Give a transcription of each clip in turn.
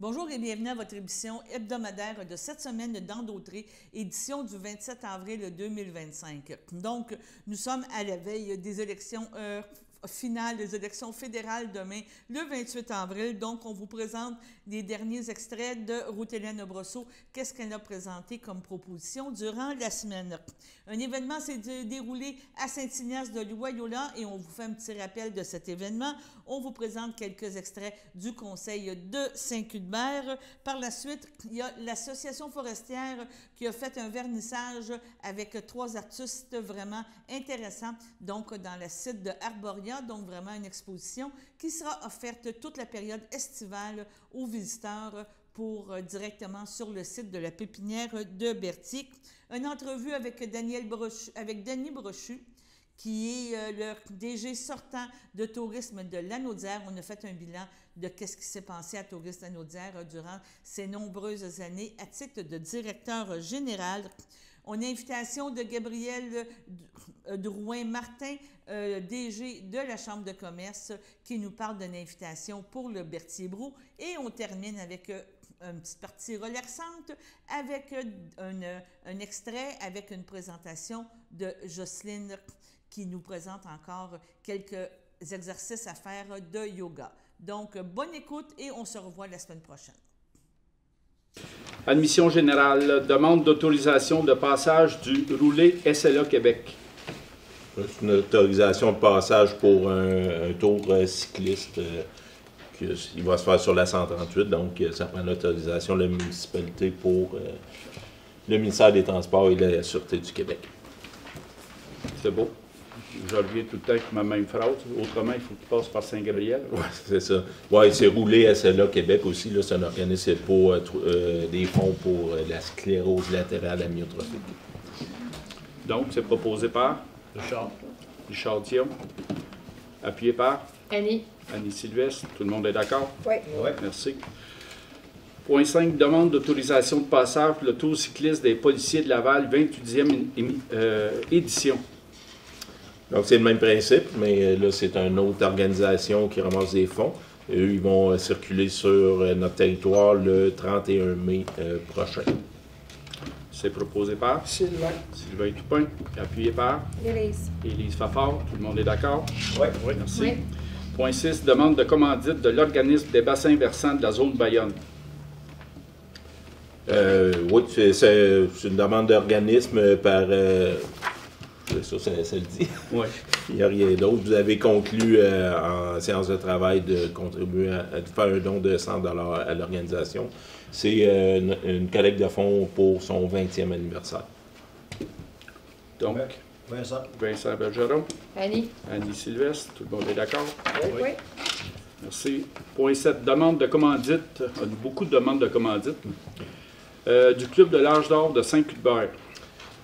Bonjour et bienvenue à votre émission hebdomadaire de cette semaine d'Endautré, édition du 27 avril 2025. Donc, nous sommes à la veille des élections finales, des élections fédérales demain, le 28 avril. Donc, on vous présente les derniers extraits de Ruth-Hélène Brosseau. Qu'est-ce qu'elle a présenté comme proposition durant la semaine? Un événement s'est déroulé à Saint-Ignace de Loyola et on vous fait un petit rappel de cet événement. On vous présente quelques extraits du Conseil de Saint-Cuthbert. Par la suite, il y a l'Association forestière qui a fait un vernissage avec 3 artistes vraiment intéressants, donc dans le site de Arboria, donc vraiment une exposition qui sera offerte toute la période estivale aux visiteurs directement sur le site de la pépinière de Berthier. Une entrevue avec Denis Brochu, qui est le DG sortant de tourisme de Lanaudière. On a fait un bilan de ce qui s'est passé à Tourisme Lanaudière durant ces nombreuses années à titre de directeur général. On a invitation de Gabriel Drouin-Martin, DG de la Chambre de commerce, qui nous parle d'une invitation pour le Berthier-Brou. Et on termine avec une petite partie relaxante avec un extrait avec une présentation de Jocelyne qui nous présente encore quelques exercices à faire de yoga. Donc, bonne écoute et on se revoit la semaine prochaine. Admission générale, demande d'autorisation de passage du roulé SLA Québec. C'est une autorisation de passage pour un tour cycliste qui va se faire sur la 138, donc ça prend l'autorisation de la municipalité pour le ministère des Transports et la Sûreté du Québec. C'est beau. Je reviens tout le temps avec ma même phrase. Autrement, il faut qu'il passe par Saint-Gabriel. Oui, c'est ça. Oui, c'est roulé SLA Québec aussi. Là, c'est un organisme pour des fonds pour la sclérose latérale amyotrophique. Donc, c'est proposé par Richard Dion. Appuyé par Annie Sylvestre. Tout le monde est d'accord? Oui. Merci. Point 5, demande d'autorisation de passage pour le tour cycliste des policiers de Laval, 28e édition. Donc, c'est le même principe, mais là, c'est une autre organisation qui ramasse des fonds. Et eux, ils vont circuler sur notre territoire le 31 mai prochain. C'est proposé par Sylvain Toupin. Appuyé par Élise Fafard. Tout le monde est d'accord? Oui. Merci. Oui. Point 6, demande de commandite de l'organisme des bassins versants de la zone Bayonne. Oui, c'est une demande d'organisme par... ça le dit. Oui. Il n'y a rien d'autre. Vous avez conclu en séance de travail de contribuer à faire un don de 100 $ à l'organisation. C'est une collecte de fonds pour son 20e anniversaire. Donc, Vincent Bergeron. Annie Sylvestre. Tout le monde est d'accord? Oui. Merci. Point 7, demande de commandite. On a beaucoup de demandes de commandite. Du Club de l'Âge d'Or de Saint-Cuthbert.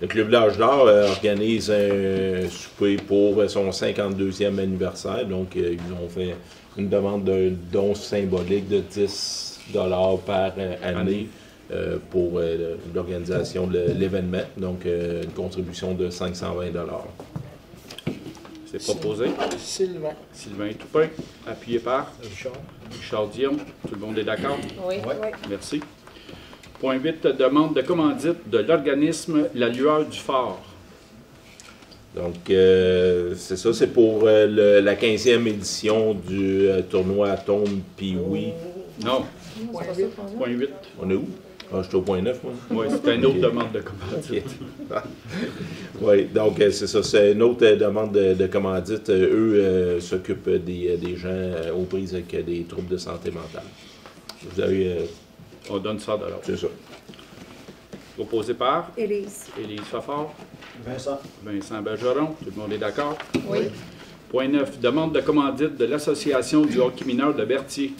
Le Club de l'Âge d'Or organise un souper pour son 52e anniversaire. Donc, ils ont fait une demande d'un don symbolique de 10 $ par année pour l'organisation de l'événement. Donc, une contribution de 520 $. C'est proposé. Sylvain Toupin. Appuyé par Richard Dion. Tout le monde est d'accord? Oui. Merci. Point 8, demande de commandite de l'organisme La Lueur du Fort. Donc, c'est ça, c'est pour la 15e édition du tournoi Atome Pee-Wee. Non. Point 8. On est où? Ah, je suis au point 9, moi. Oui, c'est une autre demande de commandite. Oui, donc c'est ça, c'est une autre demande de commandite. Eux s'occupent des gens aux prises avec des troubles de santé mentale. Vous avez... On donne 100 $. c'est ça. Proposé par Élise Fafard. Vincent Bergeron. Tout le monde est d'accord? Oui. Point 9, demande de commandite de l'Association du hockey mineur de Berthier.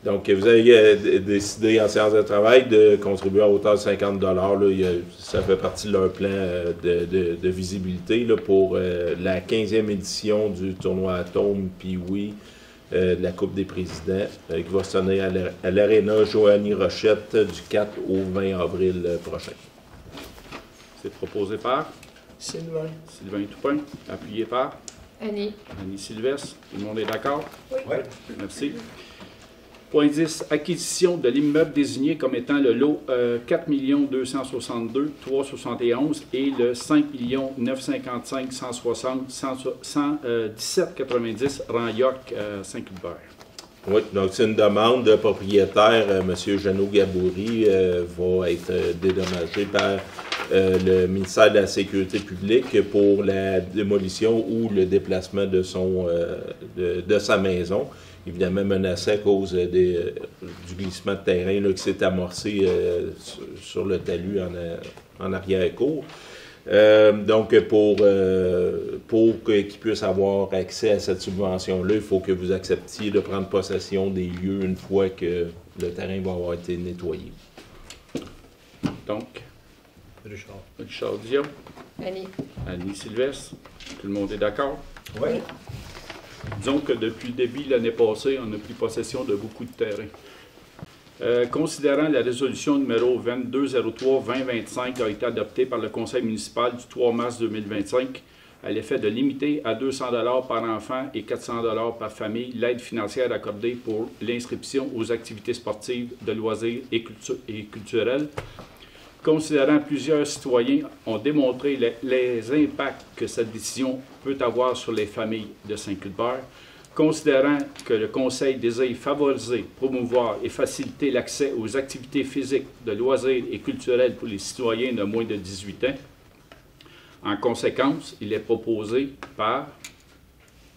Donc, vous avez décidé en séance de travail de contribuer à hauteur de 50 $. Là, ça fait partie de leur plan de visibilité là, pour la 15e édition du tournoi Atome Pee-Wee de la Coupe des présidents qui va se tenir à l'Aréna Joanie Rochette du 4 au 20 avril prochain. C'est proposé par Sylvain Toupin. Appuyé par Annie Sylvestre. Tout le monde est d'accord? Oui. Merci. Point 10, acquisition de l'immeuble désigné comme étant le lot 4 262 371 et le 5 955 160 1790 rang York Saint-Cuthbert. Oui, donc c'est une demande de propriétaire, M. Jeannot Gaboury, va être dédommagé par le ministère de la Sécurité publique pour la démolition ou le déplacement de sa maison. Évidemment menacé à cause du glissement de terrain là, qui s'est amorcé sur le talus en arrière-cour. Donc, pour qu'il puisse avoir accès à cette subvention-là, il faut que vous acceptiez de prendre possession des lieux une fois que le terrain va avoir été nettoyé. Donc, Richard Dion. Annie Sylvestre. Tout le monde est d'accord? Oui. Disons que depuis le début de l'année passée, on a pris possession de beaucoup de terrain. Considérant la résolution numéro 2203-2025 a été adoptée par le Conseil municipal du 3 mars 2025 à l'effet de limiter à 200 $ par enfant et 400 $ par famille l'aide financière accordée pour l'inscription aux activités sportives, de loisirs et culturelles. Considérant plusieurs citoyens ont démontré les impacts que cette décision peut avoir sur les familles de Saint-Cuthbert, considérant que le Conseil désire favoriser, promouvoir et faciliter l'accès aux activités physiques, de loisirs et culturelles pour les citoyens de moins de 18 ans. En conséquence, il est proposé par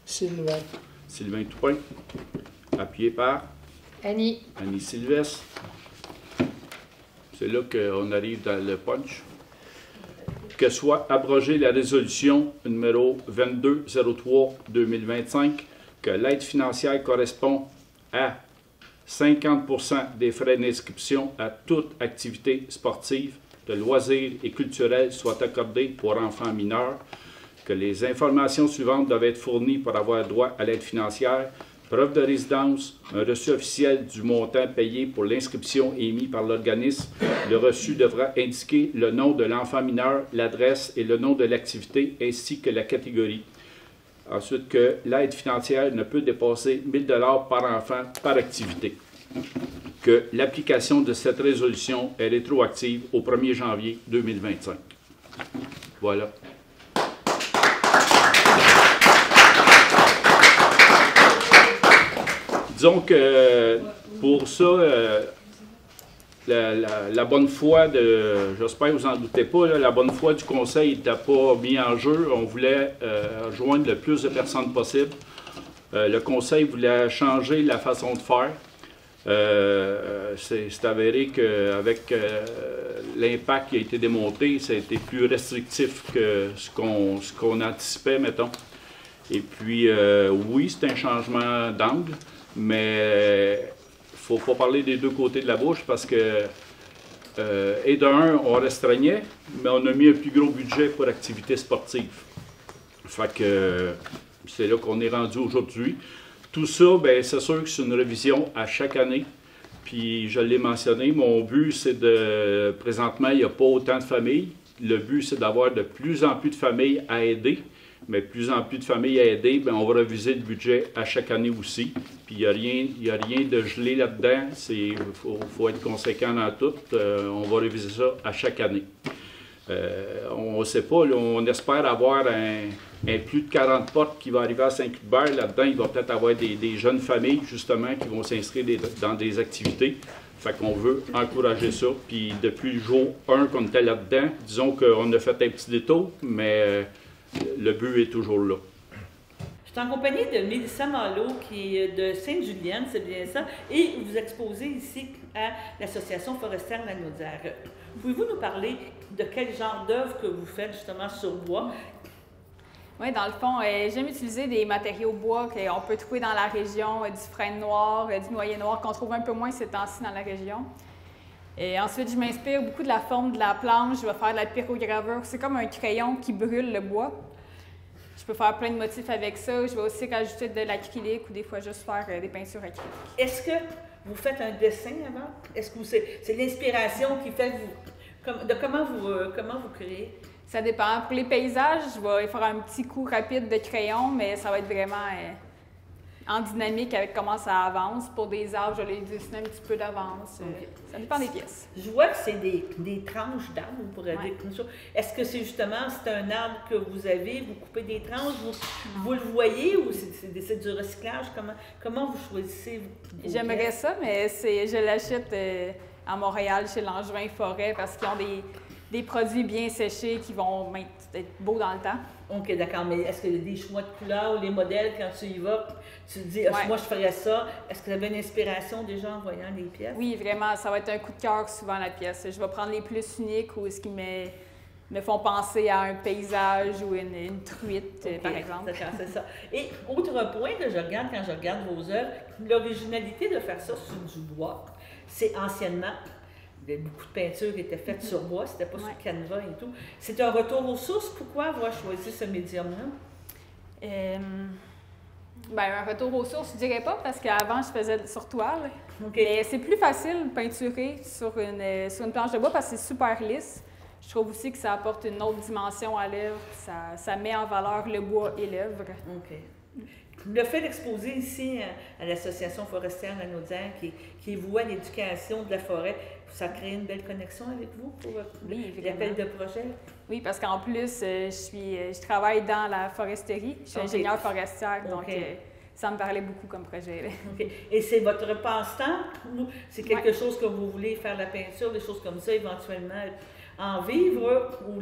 Sylvain Toupin, appuyé par Annie Sylvestre. C'est là qu'on arrive dans le punch. Que soit abrogée la résolution numéro 2203-2025, que l'aide financière correspond à 50% des frais d'inscription à toute activité sportive, de loisirs et culturelle soit accordée pour enfants mineurs, que les informations suivantes doivent être fournies pour avoir droit à l'aide financière: preuve de résidence, un reçu officiel du montant payé pour l'inscription émis par l'organisme. Le reçu devra indiquer le nom de l'enfant mineur, l'adresse et le nom de l'activité, ainsi que la catégorie. Ensuite, que l'aide financière ne peut dépasser 1 000 $ par enfant par activité. Que l'application de cette résolution est rétroactive au 1er janvier 2025. Voilà. Disons que pour ça, la bonne foi j'espère que vous n'en doutez pas, là, la bonne foi du Conseil n'était pas mise en jeu. On voulait joindre le plus de personnes possible. Le Conseil voulait changer la façon de faire. C'est avéré qu'avec l'impact qui a été démontré, ça a été plus restrictif que ce qu'on anticipait, mettons. Et puis, oui, c'est un changement d'angle. Mais il ne faut pas parler des deux côtés de la bouche parce que, et d'un, on restreignait, mais on a mis un plus gros budget pour activités sportives. Fait que c'est là qu'on est rendu aujourd'hui. Tout ça, bien, c'est sûr que c'est une révision à chaque année. Puis, je l'ai mentionné, mon but, c'est de... Présentement, il n'y a pas autant de familles. Le but, c'est d'avoir de plus en plus de familles à aider. Mais plus en plus de familles à aider, bien, on va réviser le budget à chaque année aussi. Puis il n'y a rien de gelé là-dedans. Il faut être conséquent dans tout. On va réviser ça à chaque année. On ne sait pas, là, on espère avoir un plus de 40 portes qui va arriver à Saint-Cuthbert. Là-dedans, il va peut-être avoir des jeunes familles, justement, qui vont s'inscrire dans des activités. Fait qu'on veut encourager ça. Puis depuis le jour 1 qu'on était là-dedans, disons qu'on a fait un petit détour, mais le but est toujours là. Je suis en compagnie de Mélissa Malo, qui est de Sainte-Julienne, c'est bien ça, et vous exposez ici à l'Association forestière La Naudière. Pouvez-vous nous parler de quel genre d'œuvre que vous faites justement sur bois? Oui, dans le fond, j'aime utiliser des matériaux bois qu'on peut trouver dans la région, du frêne noir, du noyer noir, qu'on trouve un peu moins ces temps-ci dans la région. Et ensuite, je m'inspire beaucoup de la forme de la planche. Je vais faire de la pyrogravure. C'est comme un crayon qui brûle le bois. Je peux faire plein de motifs avec ça. Je vais aussi rajouter de l'acrylique ou des fois juste faire des peintures acryliques. Est-ce que vous faites un dessin avant? Est-ce que c'est l'inspiration qui fait comment vous créez? Ça dépend. Pour les paysages, je vais faire un petit coup rapide de crayon, mais ça va être vraiment... en dynamique avec comment ça avance. Pour des arbres, je les dessine un petit peu d'avance. Ça dépend des pièces. Je vois que c'est des tranches d'arbres, on pourrait dire comme ça. Est-ce que c'est justement, c'est un arbre que vous avez, vous coupez des tranches, vous le voyez ou c'est du recyclage? Comment vous choisissez vos J'aimerais pièces? ça, mais je l'achète à Montréal chez Langevin Forêt parce qu'ils ont des produits bien séchés qui vont être beaux dans le temps. OK, d'accord. Mais est-ce qu'il y a des choix de couleurs ou les modèles, quand tu y vas, tu te dis, moi, je ferais ça. Est-ce que tu avais une inspiration déjà en voyant les pièces? Oui, vraiment. Ça va être un coup de cœur souvent, la pièce. Je vais prendre les plus uniques ou ce qui me font penser à un paysage ou une truite, par exemple. C'est ça. Et autre point que je regarde quand je regarde vos œuvres, l'originalité de faire ça sur du bois, c'est anciennement, beaucoup de peintures étaient faites sur bois, c'était pas sur canevas et tout. C'est un retour aux sources. Pourquoi avoir choisi ce médium-là? Un retour aux sources, je dirais pas, parce qu'avant, je faisais sur toile. Mais c'est plus facile de peinturer sur une planche de bois parce que c'est super lisse. Je trouve aussi que ça apporte une autre dimension à l'œuvre. Ça met en valeur le bois et l'œuvre. OK. Le fait d'exposer ici à l'Association forestière Lanaudière qui voit l'éducation de la forêt, ça crée une belle connexion avec vous pour l'appel de projet? Oui, parce qu'en plus, je travaille dans la foresterie. Je suis ingénieure forestière, donc ça me parlait beaucoup comme projet. Et c'est votre passe-temps? C'est quelque chose que vous voulez faire la peinture, des choses comme ça, éventuellement en vivre ou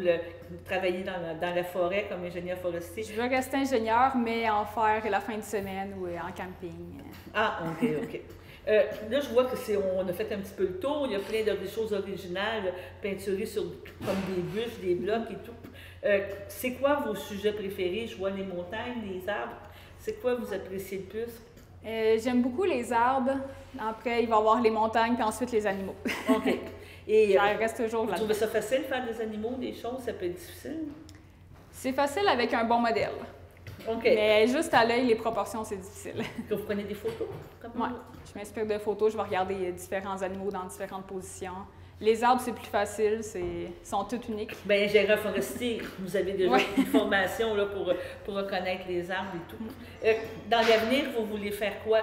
travailler dans la forêt comme ingénieur forestier? Je veux rester ingénieur, mais en faire la fin de semaine ou en camping. Ah, OK. Là, je vois on a fait un petit peu le tour. Il y a plein de choses originales peinturées comme des bûches, des blocs et tout. C'est quoi vos sujets préférés? Je vois les montagnes, les arbres. C'est quoi vous appréciez le plus? J'aime beaucoup les arbres. Après, il va y avoir les montagnes, puis ensuite les animaux. OK. Et ça reste toujours là. Vous trouvez ça facile de faire des animaux, des choses? Ça peut être difficile? C'est facile avec un bon modèle. OK. Mais juste à l'œil, les proportions, c'est difficile. Que vous prenez des photos? Oui. Je m'inspire de photos. Je vais regarder différents animaux dans différentes positions. Les arbres, c'est plus facile. Ils sont tous uniques. Bien, ingénieur forestier, vous avez déjà une formation là, pour reconnaître les arbres et tout. Dans l'avenir, vous voulez faire quoi?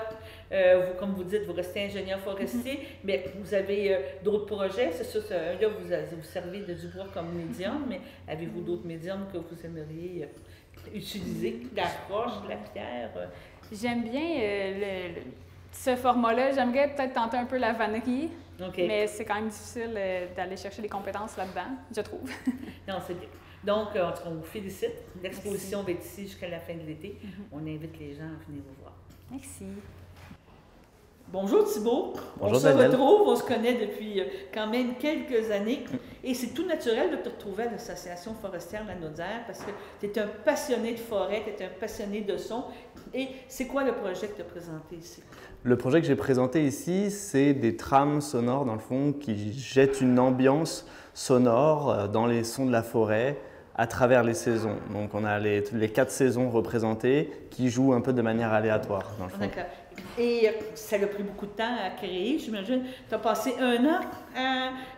Comme vous dites, vous restez ingénieur forestier, mais vous avez d'autres projets. C'est sûr, là, vous servez de du bois comme médium, mais avez-vous d'autres médiums que vous aimeriez utiliser? De la roche, de la pierre? J'aime bien ce format-là. J'aimerais peut-être tenter un peu la vannerie, mais c'est quand même difficile d'aller chercher des compétences là-dedans, je trouve. Non, c'est bien. Donc, on vous félicite. L'exposition va être ici jusqu'à la fin de l'été. On invite les gens à venir vous voir. Merci. Bonjour Thibault. Bonjour, on se Daniel. retrouve, on se connaît depuis quand même quelques années. Et c'est tout naturel de te retrouver à l'Association forestière Lanaudière parce que tu es un passionné de forêt, tu es un passionné de son. Et c'est quoi le projet que tu as présenté ici? Le projet que j'ai présenté ici, c'est des trames sonores, dans le fond, qui jettent une ambiance sonore dans les sons de la forêt à travers les saisons. Donc on a les 4 saisons représentées qui jouent un peu de manière aléatoire, dans le fond. D'accord. Et ça a pris beaucoup de temps à créer, j'imagine. Tu as passé 1 an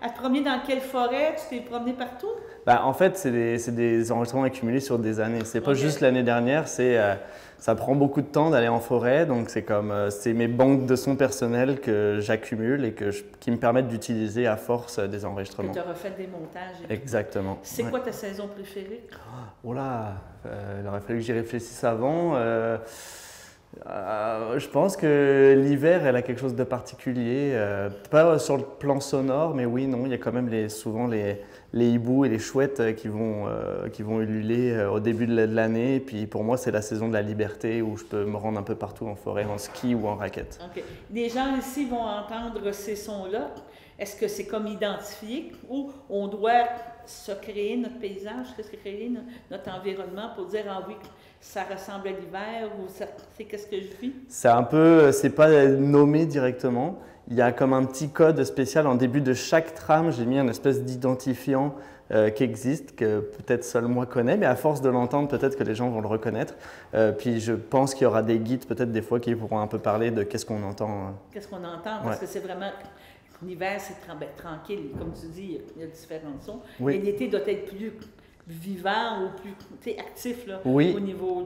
à te promener dans quelle forêt? Tu t'es promené partout? En fait, c'est des enregistrements accumulés sur des années. C'est pas juste l'année dernière, ça prend beaucoup de temps d'aller en forêt. Donc c'est mes banques de sons personnels que j'accumule et qui me permettent d'utiliser à force des enregistrements. Que tu as refait des montages. Exactement. C'est quoi ta saison préférée? Oh là, il aurait fallu que j'y réfléchisse avant. Je pense que l'hiver, elle a quelque chose de particulier. Pas sur le plan sonore, mais oui, non, il y a quand même souvent les hiboux et les chouettes qui vont ululer au début de l'année. Et puis pour moi, c'est la saison de la liberté où je peux me rendre un peu partout en forêt, en ski ou en raquette. OK. Les gens ici vont entendre ces sons-là. Est-ce que c'est comme identifié ou on doit se créer notre paysage, se créer notre environnement pour dire « Ah oui, ça ressemble à l'hiver » ou « C'est qu'est-ce que je vis » ? C'est pas nommé directement. Il y a comme un petit code spécial en début de chaque trame. J'ai mis un espèce d'identifiant qui existe, que peut-être seul moi connais, mais à force de l'entendre, peut-être que les gens vont le reconnaître. Puis je pense qu'il y aura des guides, peut-être des fois, qui pourront un peu parler de qu'est-ce qu'on entend. Qu'est-ce qu'on entend? Parce que c'est vraiment... L'hiver, c'est tranquille. Comme tu dis, il y a différents sons. Oui. Et l'été doit être plus vivant ou plus actif là, Oui. au niveau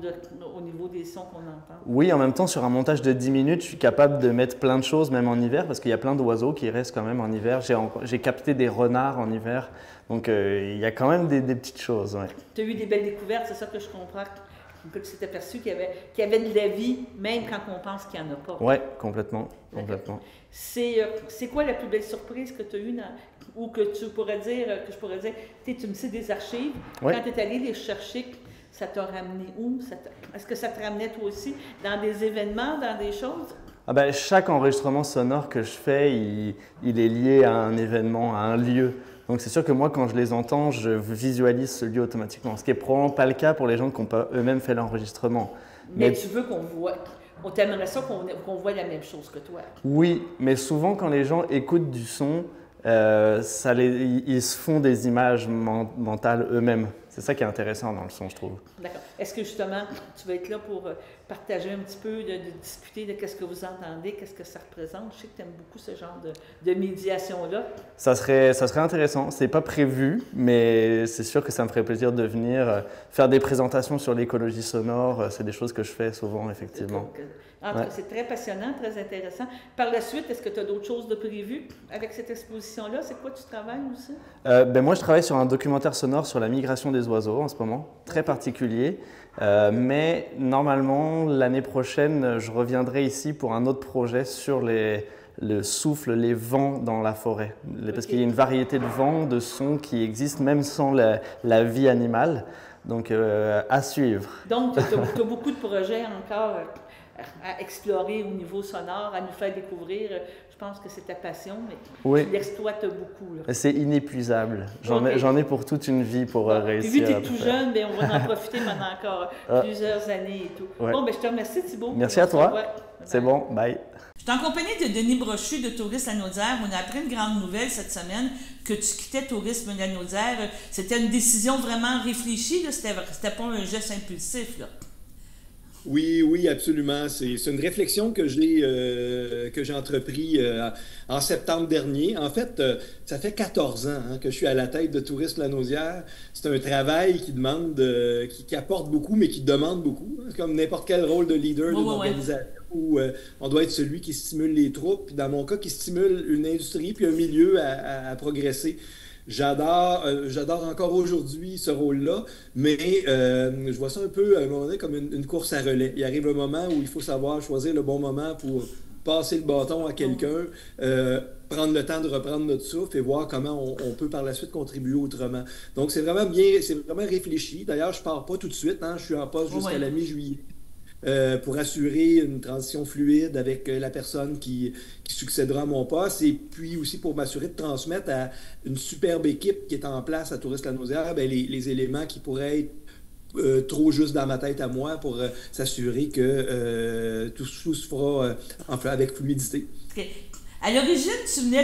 des sons qu'on entend. Oui, en même temps, sur un montage de 10 minutes, je suis capable de mettre plein de choses, même en hiver, parce qu'il y a plein d'oiseaux qui restent quand même en hiver. J'ai capté des renards en hiver, donc il y a quand même des petites choses. Ouais. Tu as eu des belles découvertes, c'est ça que je comprends, que tu t'es aperçu qu'il y avait de la vie, même quand on pense qu'il n'y en a pas. Oui, complètement. C'est quoi la plus belle surprise que tu as eue ou que je pourrais dire, tu me sais des archives, Ouais. quand tu es allé les chercher, ça t'a ramené où? Est-ce que ça te ramenait toi aussi dans des événements, dans des choses? Ah ben, chaque enregistrement sonore que je fais, il est lié à un événement, à un lieu. Donc c'est sûr que moi, quand je les entends, je visualise ce lieu automatiquement, ce qui n'est probablement pas le cas pour les gens qui n'ont pas eux-mêmes fait l'enregistrement. Mais tu veux qu'on voit, on t'aimerait ça qu'on voit la même chose que toi. Oui, mais souvent quand les gens écoutent du son, ils se font des images mentales eux-mêmes. C'est ça qui est intéressant dans le son, je trouve. D'accord. Est-ce que justement, tu vas être là pour partager un petit peu, de discuter de qu'est-ce que vous entendez, qu'est-ce que ça représente? Je sais que tu aimes beaucoup ce genre de médiation-là. Ça serait intéressant. C'est pas prévu, mais c'est sûr que ça me ferait plaisir de venir faire des présentations sur l'écologie sonore. C'est des choses que je fais souvent, effectivement. Ouais. C'est très passionnant, très intéressant. Par la suite, est-ce que tu as d'autres choses de prévues avec cette exposition-là? C'est quoi tu travailles aussi? Moi, je travaille sur un documentaire sonore sur la migration des oiseaux en ce moment, très particulier. Mais normalement, l'année prochaine, je reviendrai ici pour un autre projet sur le souffle, les vents dans la forêt. Parce qu'il y a une variété de vents, de sons qui existent même sans la vie animale. Donc, à suivre. Donc, tu as beaucoup de projets encore à explorer au niveau sonore, à nous faire découvrir. Je pense que c'est ta passion, mais oui. Tu l'exploites beaucoup. Là. C'est inépuisable. J'en ai pour toute une vie pour réussir. Puis vu que tu es tout jeune, bien, on va en profiter pendant encore plusieurs années et tout. Ouais. Bon, ben, je te remercie, Thibault. Merci à toi. C'est bon, bye. Je suis en compagnie de Denis Brochu de Tourisme Lanaudière. On a appris une grande nouvelle cette semaine que tu quittais Tourisme Lanaudière. C'était une décision vraiment réfléchie, c'était pas un geste impulsif, là. Oui, absolument. C'est une réflexion que j'ai entrepris en septembre dernier. En fait, ça fait 14 ans que je suis à la tête de Tourisme Lanaudière. C'est un travail qui demande, qui apporte beaucoup, mais qui demande beaucoup. C'est comme n'importe quel rôle de leader d'une organisation où on doit être celui qui stimule les troupes, puis dans mon cas, qui stimule une industrie puis un milieu à progresser. J'adore encore aujourd'hui ce rôle-là, mais je vois ça un peu à un moment donné comme une course à relais. Il arrive un moment où il faut savoir choisir le bon moment pour passer le bâton à quelqu'un, prendre le temps de reprendre notre souffle et voir comment on peut par la suite contribuer autrement. Donc c'est vraiment réfléchi. D'ailleurs, je ne pars pas tout de suite, je suis en poste jusqu'à la mi-juillet. Pour assurer une transition fluide avec la personne qui succédera à mon poste et puis aussi pour m'assurer de transmettre à une superbe équipe qui est en place à Tourisme Lanaudière les éléments qui pourraient être trop juste dans ma tête à moi pour s'assurer que tout se fera avec fluidité. Okay. À l'origine,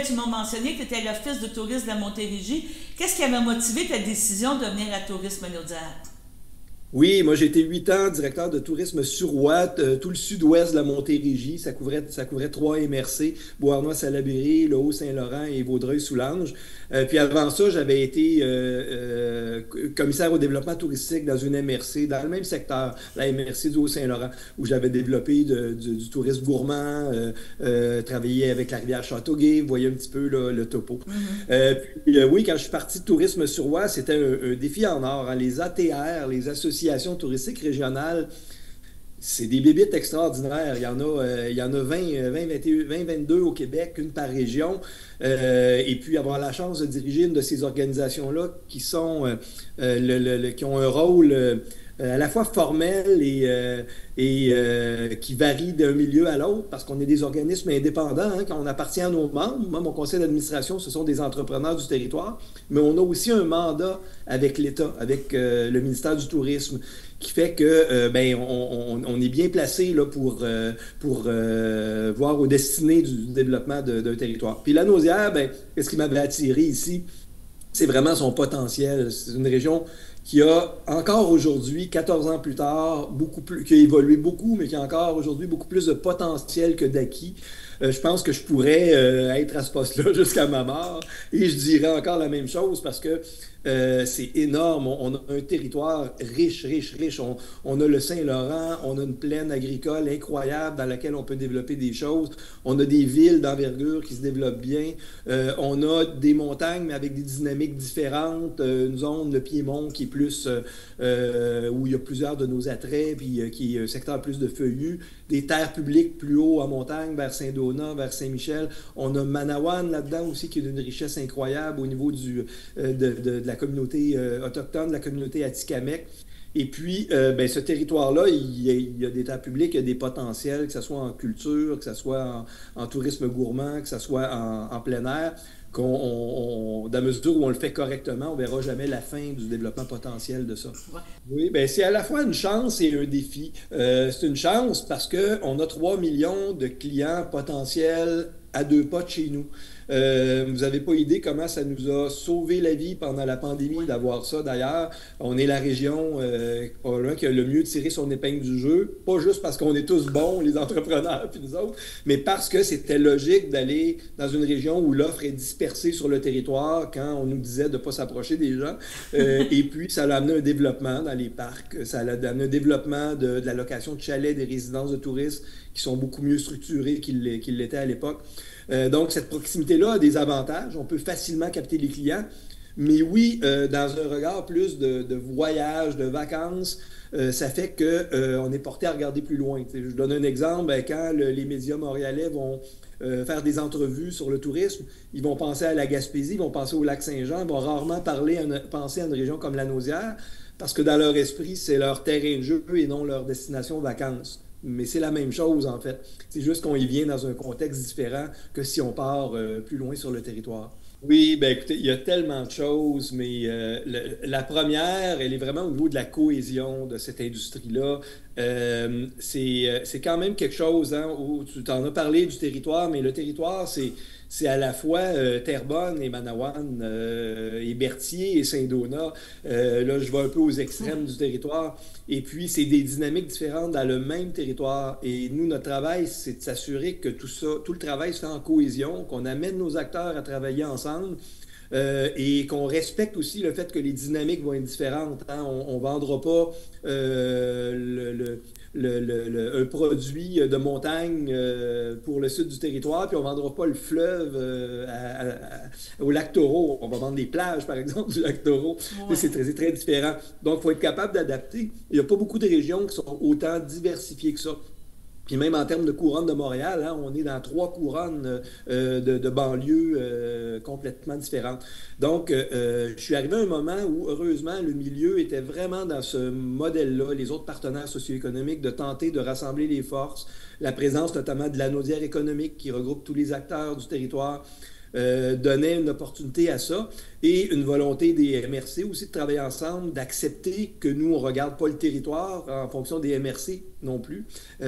tu m'as mentionné que tu étais à l'Office de tourisme de la Montérégie. Qu'est-ce qui avait motivé ta décision de venir à Tourisme Lanaudière? Oui, moi j'ai été 8 ans directeur de tourisme suroît, tout le sud-ouest de la Montérégie. Ça couvrait 3 MRC, Beauharnois-Salaberry, le Haut-Saint-Laurent et Vaudreuil-Soulanges. Puis avant ça, j'avais été commissaire au développement touristique dans une MRC, dans le même secteur, la MRC du Haut-Saint-Laurent, où j'avais développé du tourisme gourmand, travaillé avec la rivière Châteauguay, vous voyez un petit peu le topo. Puis, oui, quand je suis parti de tourisme suroît, c'était un défi en or. Les ATR, les associations touristiques régionales, c'est des bébites extraordinaires. Il y en a 22 au Québec, une par région. Et puis avoir la chance de diriger une de ces organisations-là qui sont qui ont un rôle à la fois formel et qui varie d'un milieu à l'autre, parce qu'on est des organismes indépendants, quand on appartient à nos membres. Moi, mon conseil d'administration, ce sont des entrepreneurs du territoire, mais on a aussi un mandat avec l'État, avec le ministère du Tourisme, qui fait que on est bien placé là, pour voir aux destinées du développement d'un territoire. Puis Lanaudière, qu'est-ce qui m'avait attiré ici? C'est vraiment son potentiel. C'est une région qui a encore aujourd'hui, 14 ans plus tard, qui a évolué beaucoup, mais qui a encore aujourd'hui beaucoup plus de potentiel que d'acquis. Je pense que je pourrais être à ce poste-là jusqu'à ma mort et je dirais encore la même chose parce que c'est énorme. On a un territoire riche. On a le Saint-Laurent, on a une plaine agricole incroyable dans laquelle on peut développer des choses. On a des villes d'envergure qui se développent bien. On a des montagnes, mais avec des dynamiques différentes. Une zone, le Piémont, qui est plus où il y a plusieurs de nos attraits, puis qui est un secteur plus de feuillus. Des terres publiques plus haut en montagne, vers Saint-Donat, vers Saint-Michel. On a Manawan là-dedans aussi, qui est d'une richesse incroyable au niveau de la communauté autochtone, de la communauté Atikamekw. Et puis, ce territoire-là, il y a des terres publiques, il y a des potentiels, que ce soit en culture, que ce soit en tourisme gourmand, que ce soit en plein air, dans la mesure où on le fait correctement, on ne verra jamais la fin du développement potentiel de ça. Ouais. Oui, bien, c'est à la fois une chance et un défi. C'est une chance parce qu'on a 3 millions de clients potentiels à 2 pas de chez nous. Vous n'avez pas idée comment ça nous a sauvé la vie pendant la pandémie d'avoir ça. D'ailleurs, on est la région qui a le mieux tiré son épingle du jeu, pas juste parce qu'on est tous bons, les entrepreneurs puis nous autres, mais parce que c'était logique d'aller dans une région où l'offre est dispersée sur le territoire quand on nous disait de ne pas s'approcher des gens. Et puis, ça a amené un développement dans les parcs, ça a amené un développement de la location de chalets, des résidences de touristes qui sont beaucoup mieux structurées qu'ils l'étaient à l'époque. Donc, cette proximité-là a des avantages. On peut facilement capter les clients. Mais oui, dans un regard plus de voyage, de vacances, ça fait qu'on est porté à regarder plus loin. Je vous donne un exemple. Quand les médias montréalais vont faire des entrevues sur le tourisme, ils vont penser à la Gaspésie, ils vont penser au lac Saint-Jean, ils vont rarement penser à une région comme la Naudière, parce que dans leur esprit, c'est leur terrain de jeu et non leur destination vacances. Mais c'est la même chose, en fait. C'est juste qu'on y vient dans un contexte différent que si on part plus loin sur le territoire. Oui, bien écoutez, il y a tellement de choses, mais la première, elle est vraiment au niveau de la cohésion de cette industrie-là. C'est quand même quelque chose, hein, où tu t'en as parlé du territoire, mais le territoire, c'est à la fois Terrebonne et Manawan, et Berthier et Saint-Donat. Là, je vais un peu aux extrêmes du territoire. Et puis, c'est des dynamiques différentes dans le même territoire. Et nous, notre travail, c'est de s'assurer que tout le travail se fait en cohésion, qu'on amène nos acteurs à travailler ensemble. Et qu'on respecte aussi le fait que les dynamiques vont être différentes. Hein? On ne vendra pas un produit de montagne pour le sud du territoire, puis on ne vendra pas le fleuve au lac Taureau. On va vendre des plages, par exemple, du lac Taureau. Ouais. C'est très différent. Donc, il faut être capable d'adapter. Il n'y a pas beaucoup de régions qui sont autant diversifiées que ça. Puis même en termes de couronne de Montréal, hein, on est dans 3 couronnes de banlieues complètement différentes. Donc, je suis arrivé à un moment où, heureusement, le milieu était vraiment dans ce modèle-là, les autres partenaires socio-économiques, de tenter de rassembler les forces, la présence notamment de la Naudière économique qui regroupe tous les acteurs du territoire, donnait une opportunité à ça et une volonté des MRC aussi de travailler ensemble, d'accepter que nous, on ne regarde pas le territoire en fonction des MRC non plus.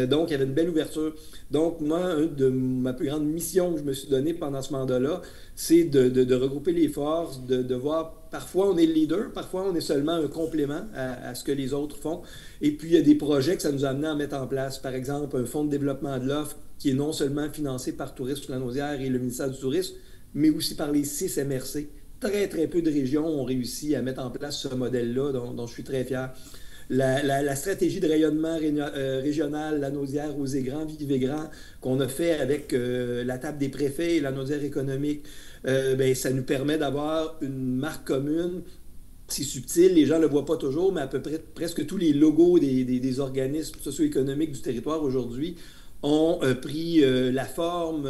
Donc, il y avait une belle ouverture. Donc, moi, ma plus grande mission que je me suis donnée pendant ce mandat-là, c'est de regrouper les forces, de voir, parfois on est le leader, parfois on est seulement un complément à ce que les autres font. Et puis, il y a des projets que ça nous a amené à mettre en place. Par exemple, un fonds de développement de l'offre qui est non seulement financé par Tourisme sur la Naudière et le ministère du Tourisme, mais aussi par les 6 MRC. Très, très peu de régions ont réussi à mettre en place ce modèle-là, dont je suis très fier. La stratégie de rayonnement régional, la Naudière, Osée-Grand, Vivez-Grand, qu'on a fait avec la table des préfets et la Naudière économique, ça nous permet d'avoir une marque commune. C'est subtil, les gens ne le voient pas toujours, mais à peu près presque tous les logos des organismes socio-économiques du territoire aujourd'hui ont pris la forme,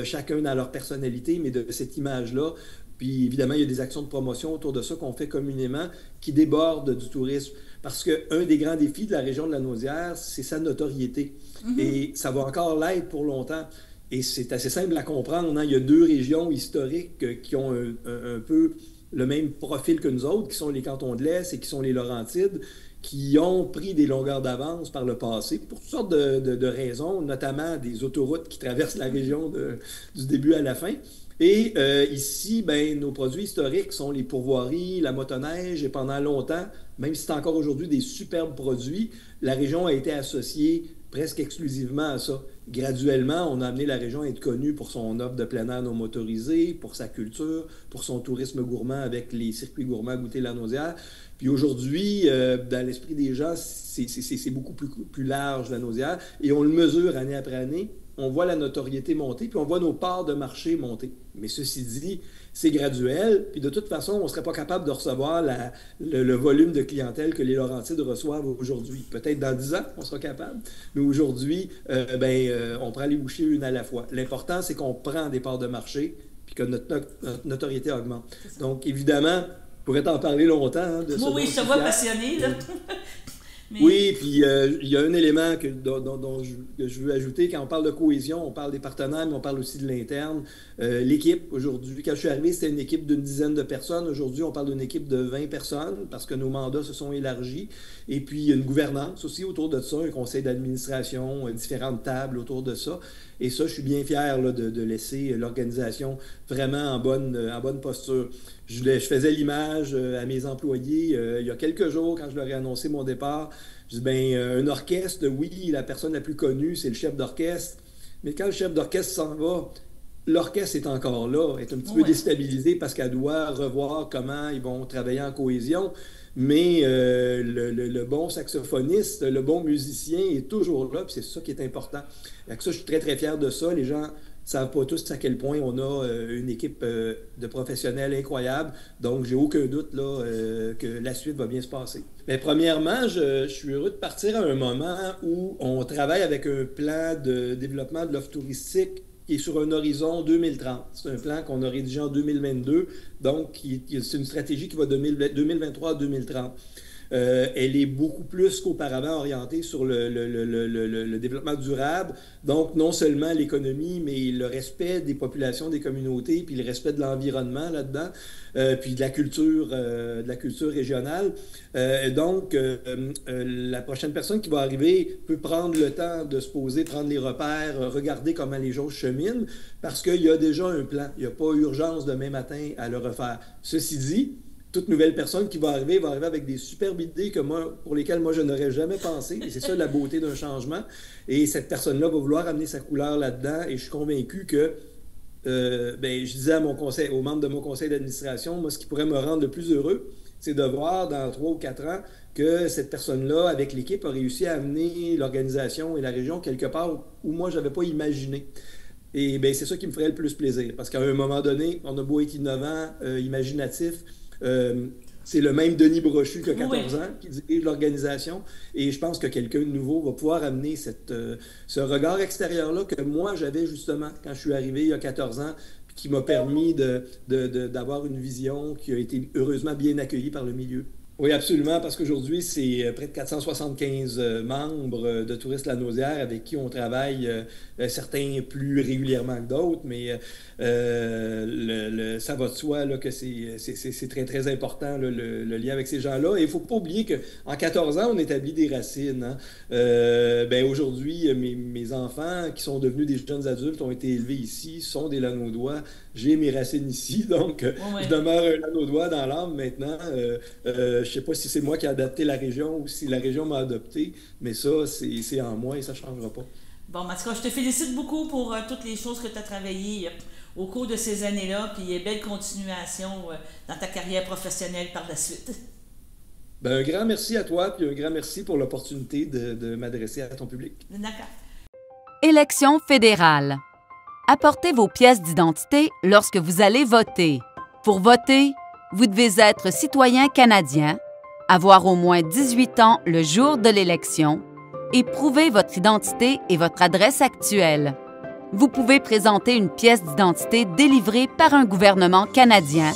chacun dans leur personnalité, mais de cette image-là. Puis évidemment, il y a des actions de promotion autour de ça qu'on fait communément qui débordent du tourisme. Parce qu'un des grands défis de la région de la Naudière, c'est sa notoriété. Mm-hmm. Et ça va encore l'être pour longtemps. Et c'est assez simple à comprendre. Hein? Il y a 2 régions historiques qui ont un peu le même profil que nous autres, qui sont les cantons de l'Est et qui sont les Laurentides, qui ont pris des longueurs d'avance par le passé pour toutes sortes de raisons, notamment des autoroutes qui traversent la région du début à la fin. Et ici, ben, nos produits historiques sont les pourvoiries, la motoneige, et pendant longtemps, même si c'est encore aujourd'hui des superbes produits, la région a été associée presque exclusivement à ça. Graduellement, on a amené la région à être connue pour son offre de plein air non motorisé, pour sa culture, pour son tourisme gourmand avec les circuits gourmands Goûter Lanaudière. Puis aujourd'hui, dans l'esprit des gens, c'est beaucoup plus large, Lanaudière, et on le mesure année après année. On voit la notoriété monter, puis on voit nos parts de marché monter. Mais ceci dit, c'est graduel, puis de toute façon, on ne serait pas capable de recevoir le volume de clientèle que les Laurentides reçoivent aujourd'hui. Peut-être dans 10 ans, on sera capable, mais aujourd'hui, on prend les bouchées une à la fois. L'important, c'est qu'on prend des parts de marché, puis que notre notoriété augmente. Donc, évidemment, on pourrait t'en parler longtemps. Hein, de oui, je te vois passionné, là. Mais... Oui, puis il y a un élément que je veux ajouter. Quand on parle de cohésion, on parle des partenaires, mais on parle aussi de l'interne. L'équipe, aujourd'hui, quand je suis arrivé, c'était une équipe d'une dizaine de personnes. Aujourd'hui, on parle d'une équipe de 20 personnes parce que nos mandats se sont élargis. Et puis, il y a une gouvernance aussi autour de ça, un conseil d'administration, différentes tables autour de ça. Et ça, je suis bien fier là, de laisser l'organisation vraiment en bonne posture. Je faisais l'image à mes employés il y a quelques jours, quand je leur ai annoncé mon départ. Je dis, un orchestre, oui, la personne la plus connue, c'est le chef d'orchestre. Mais quand le chef d'orchestre s'en va, l'orchestre est encore là, est un petit peu déstabilisé parce qu'elle doit revoir comment ils vont travailler en cohésion. Mais le bon saxophoniste, le bon musicien est toujours là, puis c'est ça qui est important. Avec ça, je suis très, très fier de ça. Les gens ne savent pas tous à quel point on a une équipe de professionnels incroyable. Donc, j'ai aucun doute là, que la suite va bien se passer. Mais premièrement, je suis heureux de partir à un moment où on travaille avec un plan de développement de l'offre touristique qui est sur un horizon 2030. C'est un plan qu'on a rédigé en 2022, donc c'est une stratégie qui va de 2023 à 2030. Elle est beaucoup plus qu'auparavant orientée sur le développement durable, donc non seulement l'économie, mais le respect des populations, des communautés, puis le respect de l'environnement là-dedans, puis de la culture régionale. Donc, la prochaine personne qui va arriver peut prendre le temps de se poser, prendre les repères, regarder comment les choses cheminent, parce qu'il y a déjà un plan. Il n'y a pas urgence demain matin à le refaire. Ceci dit, toute nouvelle personne qui va arriver avec des superbes idées pour lesquelles moi je n'aurais jamais pensé. Et c'est ça la beauté d'un changement. Et cette personne-là va vouloir amener sa couleur là-dedans. Et je suis convaincu que, je disais aux membres de mon conseil d'administration, moi, ce qui pourrait me rendre le plus heureux, c'est de voir dans 3 ou 4 ans que cette personne-là, avec l'équipe, a réussi à amener l'organisation et la région quelque part où moi, je n'avais pas imaginé. Et bien, c'est ça qui me ferait le plus plaisir. Parce qu'à un moment donné, on a beau être innovant, imaginatif, c'est le même Denis Brochu qui a 14 ans qui dirige l'organisation et je pense que quelqu'un de nouveau va pouvoir amener ce regard extérieur-là que moi j'avais justement quand je suis arrivé il y a 14 ans puis qui m'a permis d'avoir une vision qui a été heureusement bien accueillie par le milieu. Oui, absolument, parce qu'aujourd'hui, c'est près de 475 membres de Tourisme Lanaudière avec qui on travaille, certains plus régulièrement que d'autres, mais ça va de soi là, que c'est très, très important, là, le lien avec ces gens-là. Et il ne faut pas oublier qu'en 14 ans, on établit des racines. Hein. Aujourd'hui, mes enfants qui sont devenus des jeunes adultes ont été élevés ici, sont des Lanaudois. J'ai mes racines ici, donc je demeure un Lanaudois dans l'âme maintenant. Je ne sais pas si c'est moi qui ai adapté la région ou si la région m'a adopté, mais ça, c'est en moi et ça ne changera pas. Bon, en tout cas, je te félicite beaucoup pour toutes les choses que tu as travaillées au cours de ces années-là, puis belle continuation dans ta carrière professionnelle par la suite. Un grand merci à toi, puis un grand merci pour l'opportunité de m'adresser à ton public. D'accord. Élections fédérales. Apportez vos pièces d'identité lorsque vous allez voter. Pour voter, vous devez être citoyen canadien, avoir au moins 18 ans le jour de l'élection et prouver votre identité et votre adresse actuelle. Vous pouvez présenter une pièce d'identité délivrée par un gouvernement canadien,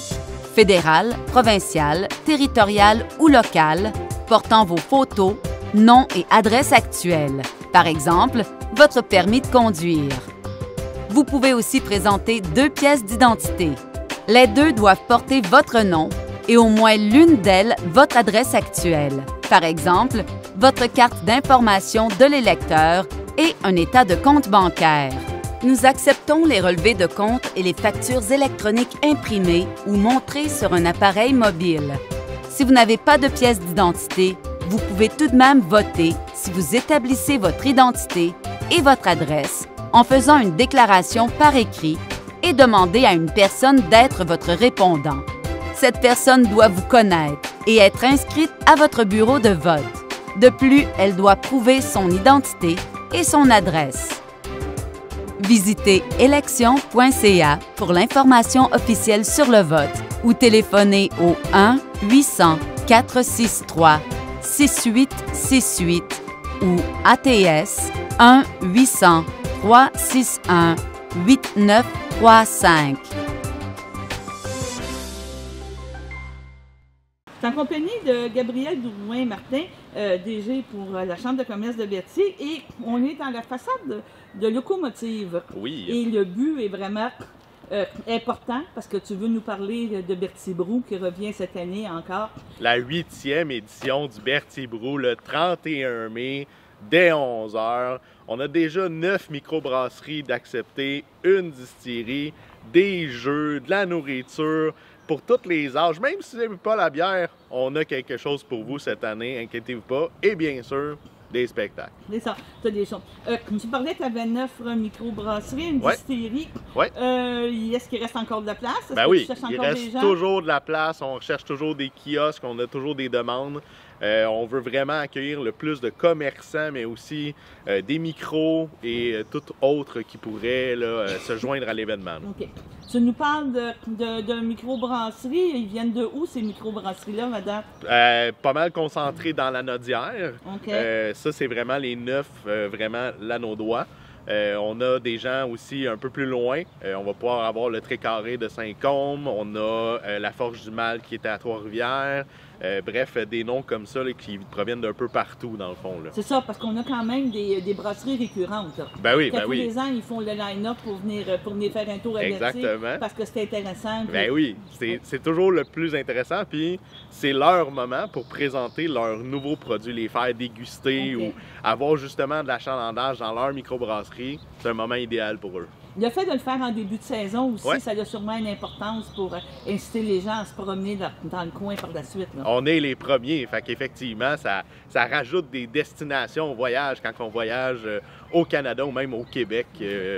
fédéral, provincial, territorial ou local, portant vos photos, nom et adresse actuelle. Par exemple, votre permis de conduire. Vous pouvez aussi présenter 2 pièces d'identité. Les 2 doivent porter votre nom et au moins l'une d'elles votre adresse actuelle. Par exemple, votre carte d'information de l'électeur et un état de compte bancaire. Nous acceptons les relevés de compte et les factures électroniques imprimées ou montrées sur un appareil mobile. Si vous n'avez pas de pièce d'identité, vous pouvez tout de même voter si vous établissez votre identité et votre adresse en faisant une déclaration par écrit et demandez à une personne d'être votre répondant. Cette personne doit vous connaître et être inscrite à votre bureau de vote. De plus, elle doit prouver son identité et son adresse. Visitez élections.ca pour l'information officielle sur le vote ou téléphonez au 1-800-463-6868 ou ATS 1-800-361-8935. C'est en compagnie de Gabriel Drouin-Martin, DG pour la Chambre de commerce de Berthier, et on est dans la façade de locomotive. Oui. Et le but est vraiment important parce que tu veux nous parler de Berthier Brou qui revient cette année encore. La 8e édition du Berthier Brou, le 31 mai, dès 11h. On a déjà 9 microbrasseries d'accepter, une distillerie, des jeux, de la nourriture, pour tous les âges. Même si vous n'aimez pas la bière, on a quelque chose pour vous cette année, inquiétez-vous pas. Et bien sûr, des spectacles. C'est ça, tu as des choses. Tu parlais que tu avais 9 microbrasseries, une distillerie. Oui. Est-ce qu'il reste encore de la place? Ben oui, il reste toujours de la place. On recherche toujours des kiosques, on a toujours des demandes. On veut vraiment accueillir le plus de commerçants, mais aussi des micros et tout autre qui pourrait se joindre à l'événement. OK. Tu nous parles de microbrasseries. Ils viennent de où, ces microbrasseries-là, madame? Pas mal concentrés dans la Nodière. OK. Ça, c'est vraiment les 9, vraiment l'Anaudois. On a des gens aussi un peu plus loin. On va pouvoir avoir le Trécarré de Saint-Côme. On a la Forge du Mal qui est à Trois-Rivières. Bref, des noms comme ça là, qui proviennent d'un peu partout, dans le fond. C'est ça, parce qu'on a quand même des brasseries récurrentes. Là. Ben oui, tous les ans, ils font le line-up pour venir faire un tour à Berthier parce que c'est intéressant. Puis... Ben oui, c'est toujours le plus intéressant. Puis c'est leur moment pour présenter leurs nouveaux produits, les faire déguster ou avoir justement de l'achalandage dans leur microbrasserie. C'est un moment idéal pour eux. Le fait de le faire en début de saison aussi, ça a sûrement une importance pour inciter les gens à se promener dans le coin par la suite. Là. On est les premiers, fait qu'effectivement, ça rajoute des destinations au voyage quand on voyage au Canada ou même au Québec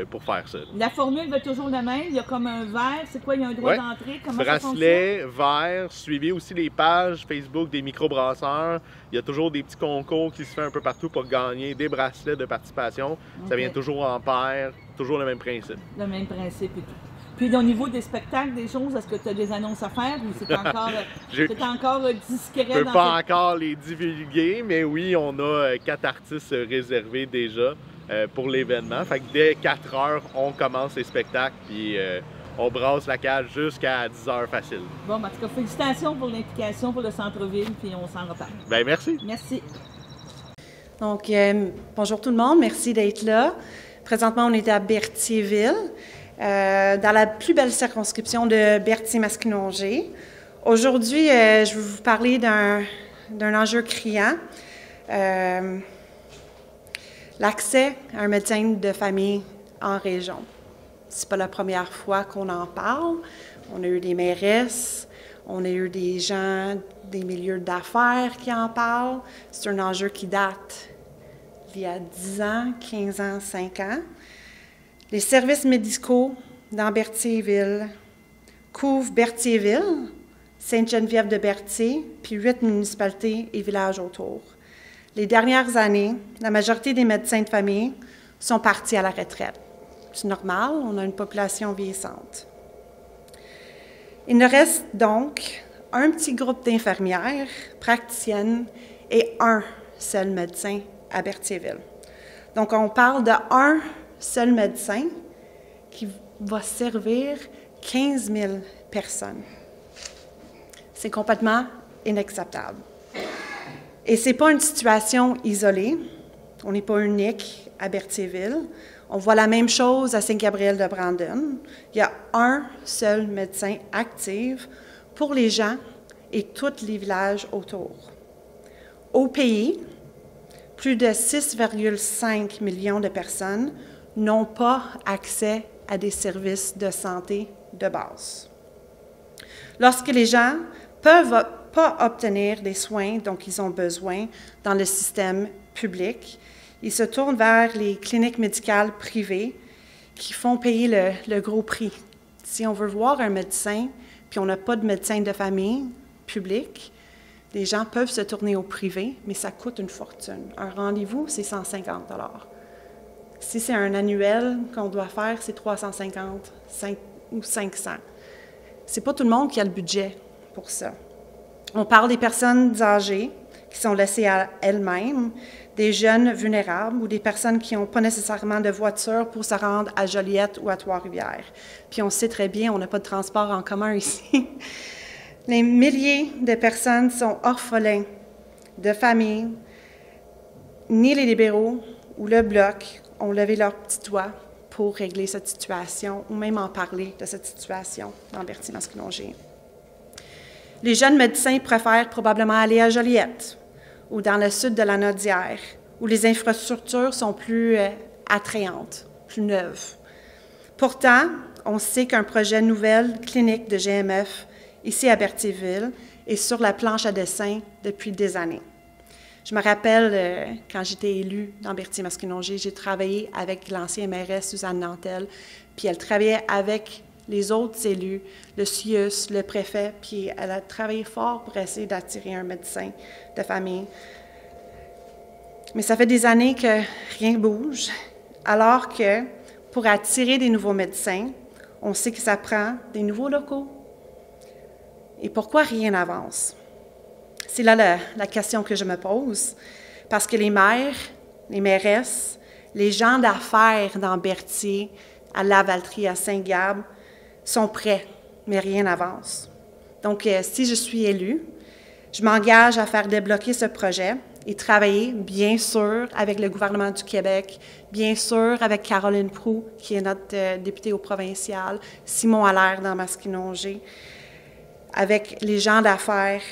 pour faire ça. La formule va toujours la même, il y a comme un verre, c'est quoi, il y a un droit d'entrée? Comment bracelet, verre, suivez aussi les pages Facebook des microbrasseurs. Il y a toujours des petits concours qui se font un peu partout pour gagner des bracelets de participation. Ça vient toujours en paire, toujours le même principe. Le même principe et tout. Puis au niveau des spectacles, des choses, est-ce que tu as des annonces à faire ou c'est encore discret? Je ne peux pas encore les divulguer, mais oui, on a 4 artistes réservés déjà pour l'événement. Fait que dès 4 heures, on commence les spectacles puis on brasse la cage jusqu'à 10 heures facile. Bon, en tout cas, félicitations pour l'implication pour le centre-ville, puis on s'en reparle. Bien, merci. Merci. Donc, bonjour tout le monde, merci d'être là. Présentement, on est à Berthierville, dans la plus belle circonscription de Berthier-Masquinongé. Aujourd'hui, je vais vous parler d'un enjeu criant. L'accès à un médecin de famille en région. C'est pas la première fois qu'on en parle. On a eu des mairesses, on a eu des gens des milieux d'affaires qui en parlent. C'est un enjeu qui date d'il y a 10 ans, 15 ans, 5 ans. Les services médicaux dans Berthierville couvrent Berthierville, Sainte-Geneviève-de-Berthier, puis 8 municipalités et villages autour. Les dernières années, la majorité des médecins de famille sont partis à la retraite. C'est normal, on a une population vieillissante. Il nous reste donc un petit groupe d'infirmières, praticiennes et un seul médecin à Berthierville. Donc, on parle d'un seul médecin qui va servir 15 000 personnes. C'est complètement inacceptable. Et ce n'est pas une situation isolée. On n'est pas unique à Berthierville. On voit la même chose à Saint-Gabriel-de-Brandon. Il y a un seul médecin actif pour les gens et tous les villages autour. Au pays, plus de 6,5 millions de personnes n'ont pas accès à des services de santé de base. Lorsque les gens ne peuvent pas obtenir des soins dont ils ont besoin dans le système public, ils se tournent vers les cliniques médicales privées qui font payer le gros prix. Si on veut voir un médecin, puis on n'a pas de médecin de famille public, les gens peuvent se tourner au privé, mais ça coûte une fortune. Un rendez-vous, c'est 150 $. Si c'est un annuel qu'on doit faire, c'est 350 ou 500. C'est pas tout le monde qui a le budget pour ça. On parle des personnes âgées qui sont laissées à elles-mêmes, des jeunes vulnérables ou des personnes qui n'ont pas nécessairement de voiture pour se rendre à Joliette ou à Trois-Rivières. Puis on sait très bien, on n'a pas de transport en commun ici. Les milliers de personnes sont orphelins de famille. Ni les libéraux ou le Bloc ont levé leur petit doigt pour régler cette situation ou même en parler de cette situation dans Berthier-Masquinongé. Les jeunes médecins préfèrent probablement aller à Joliette ou dans le sud de la Naudière, où les infrastructures sont plus attrayantes, plus neuves. Pourtant, on sait qu'un projet nouvelle clinique de GMF ici à Berthierville est sur la planche à dessin depuis des années. Je me rappelle, quand j'étais élue dans Berthier-Masquinongé, j'ai travaillé avec l'ancienne mairesse Suzanne Nantel, puis elle travaillait avec les autres élus, le CIUS, le préfet, puis elle a travaillé fort pour essayer d'attirer un médecin de famille. Mais ça fait des années que rien ne bouge, alors que pour attirer des nouveaux médecins, on sait que ça prend des nouveaux locaux. Et pourquoi rien n'avance? C'est là la question que je me pose, parce que les maires, les mairesses, les gens d'affaires dans Berthier, à Lavaltrie, à Saint-Gab, sont prêts, mais rien n'avance. Donc, si je suis élue, je m'engage à faire débloquer ce projet et travailler, bien sûr, avec le gouvernement du Québec, bien sûr, avec Caroline Proulx, qui est notre députée au provincial, Simon Allaire dans Masquinongé, avec les gens d'affaires,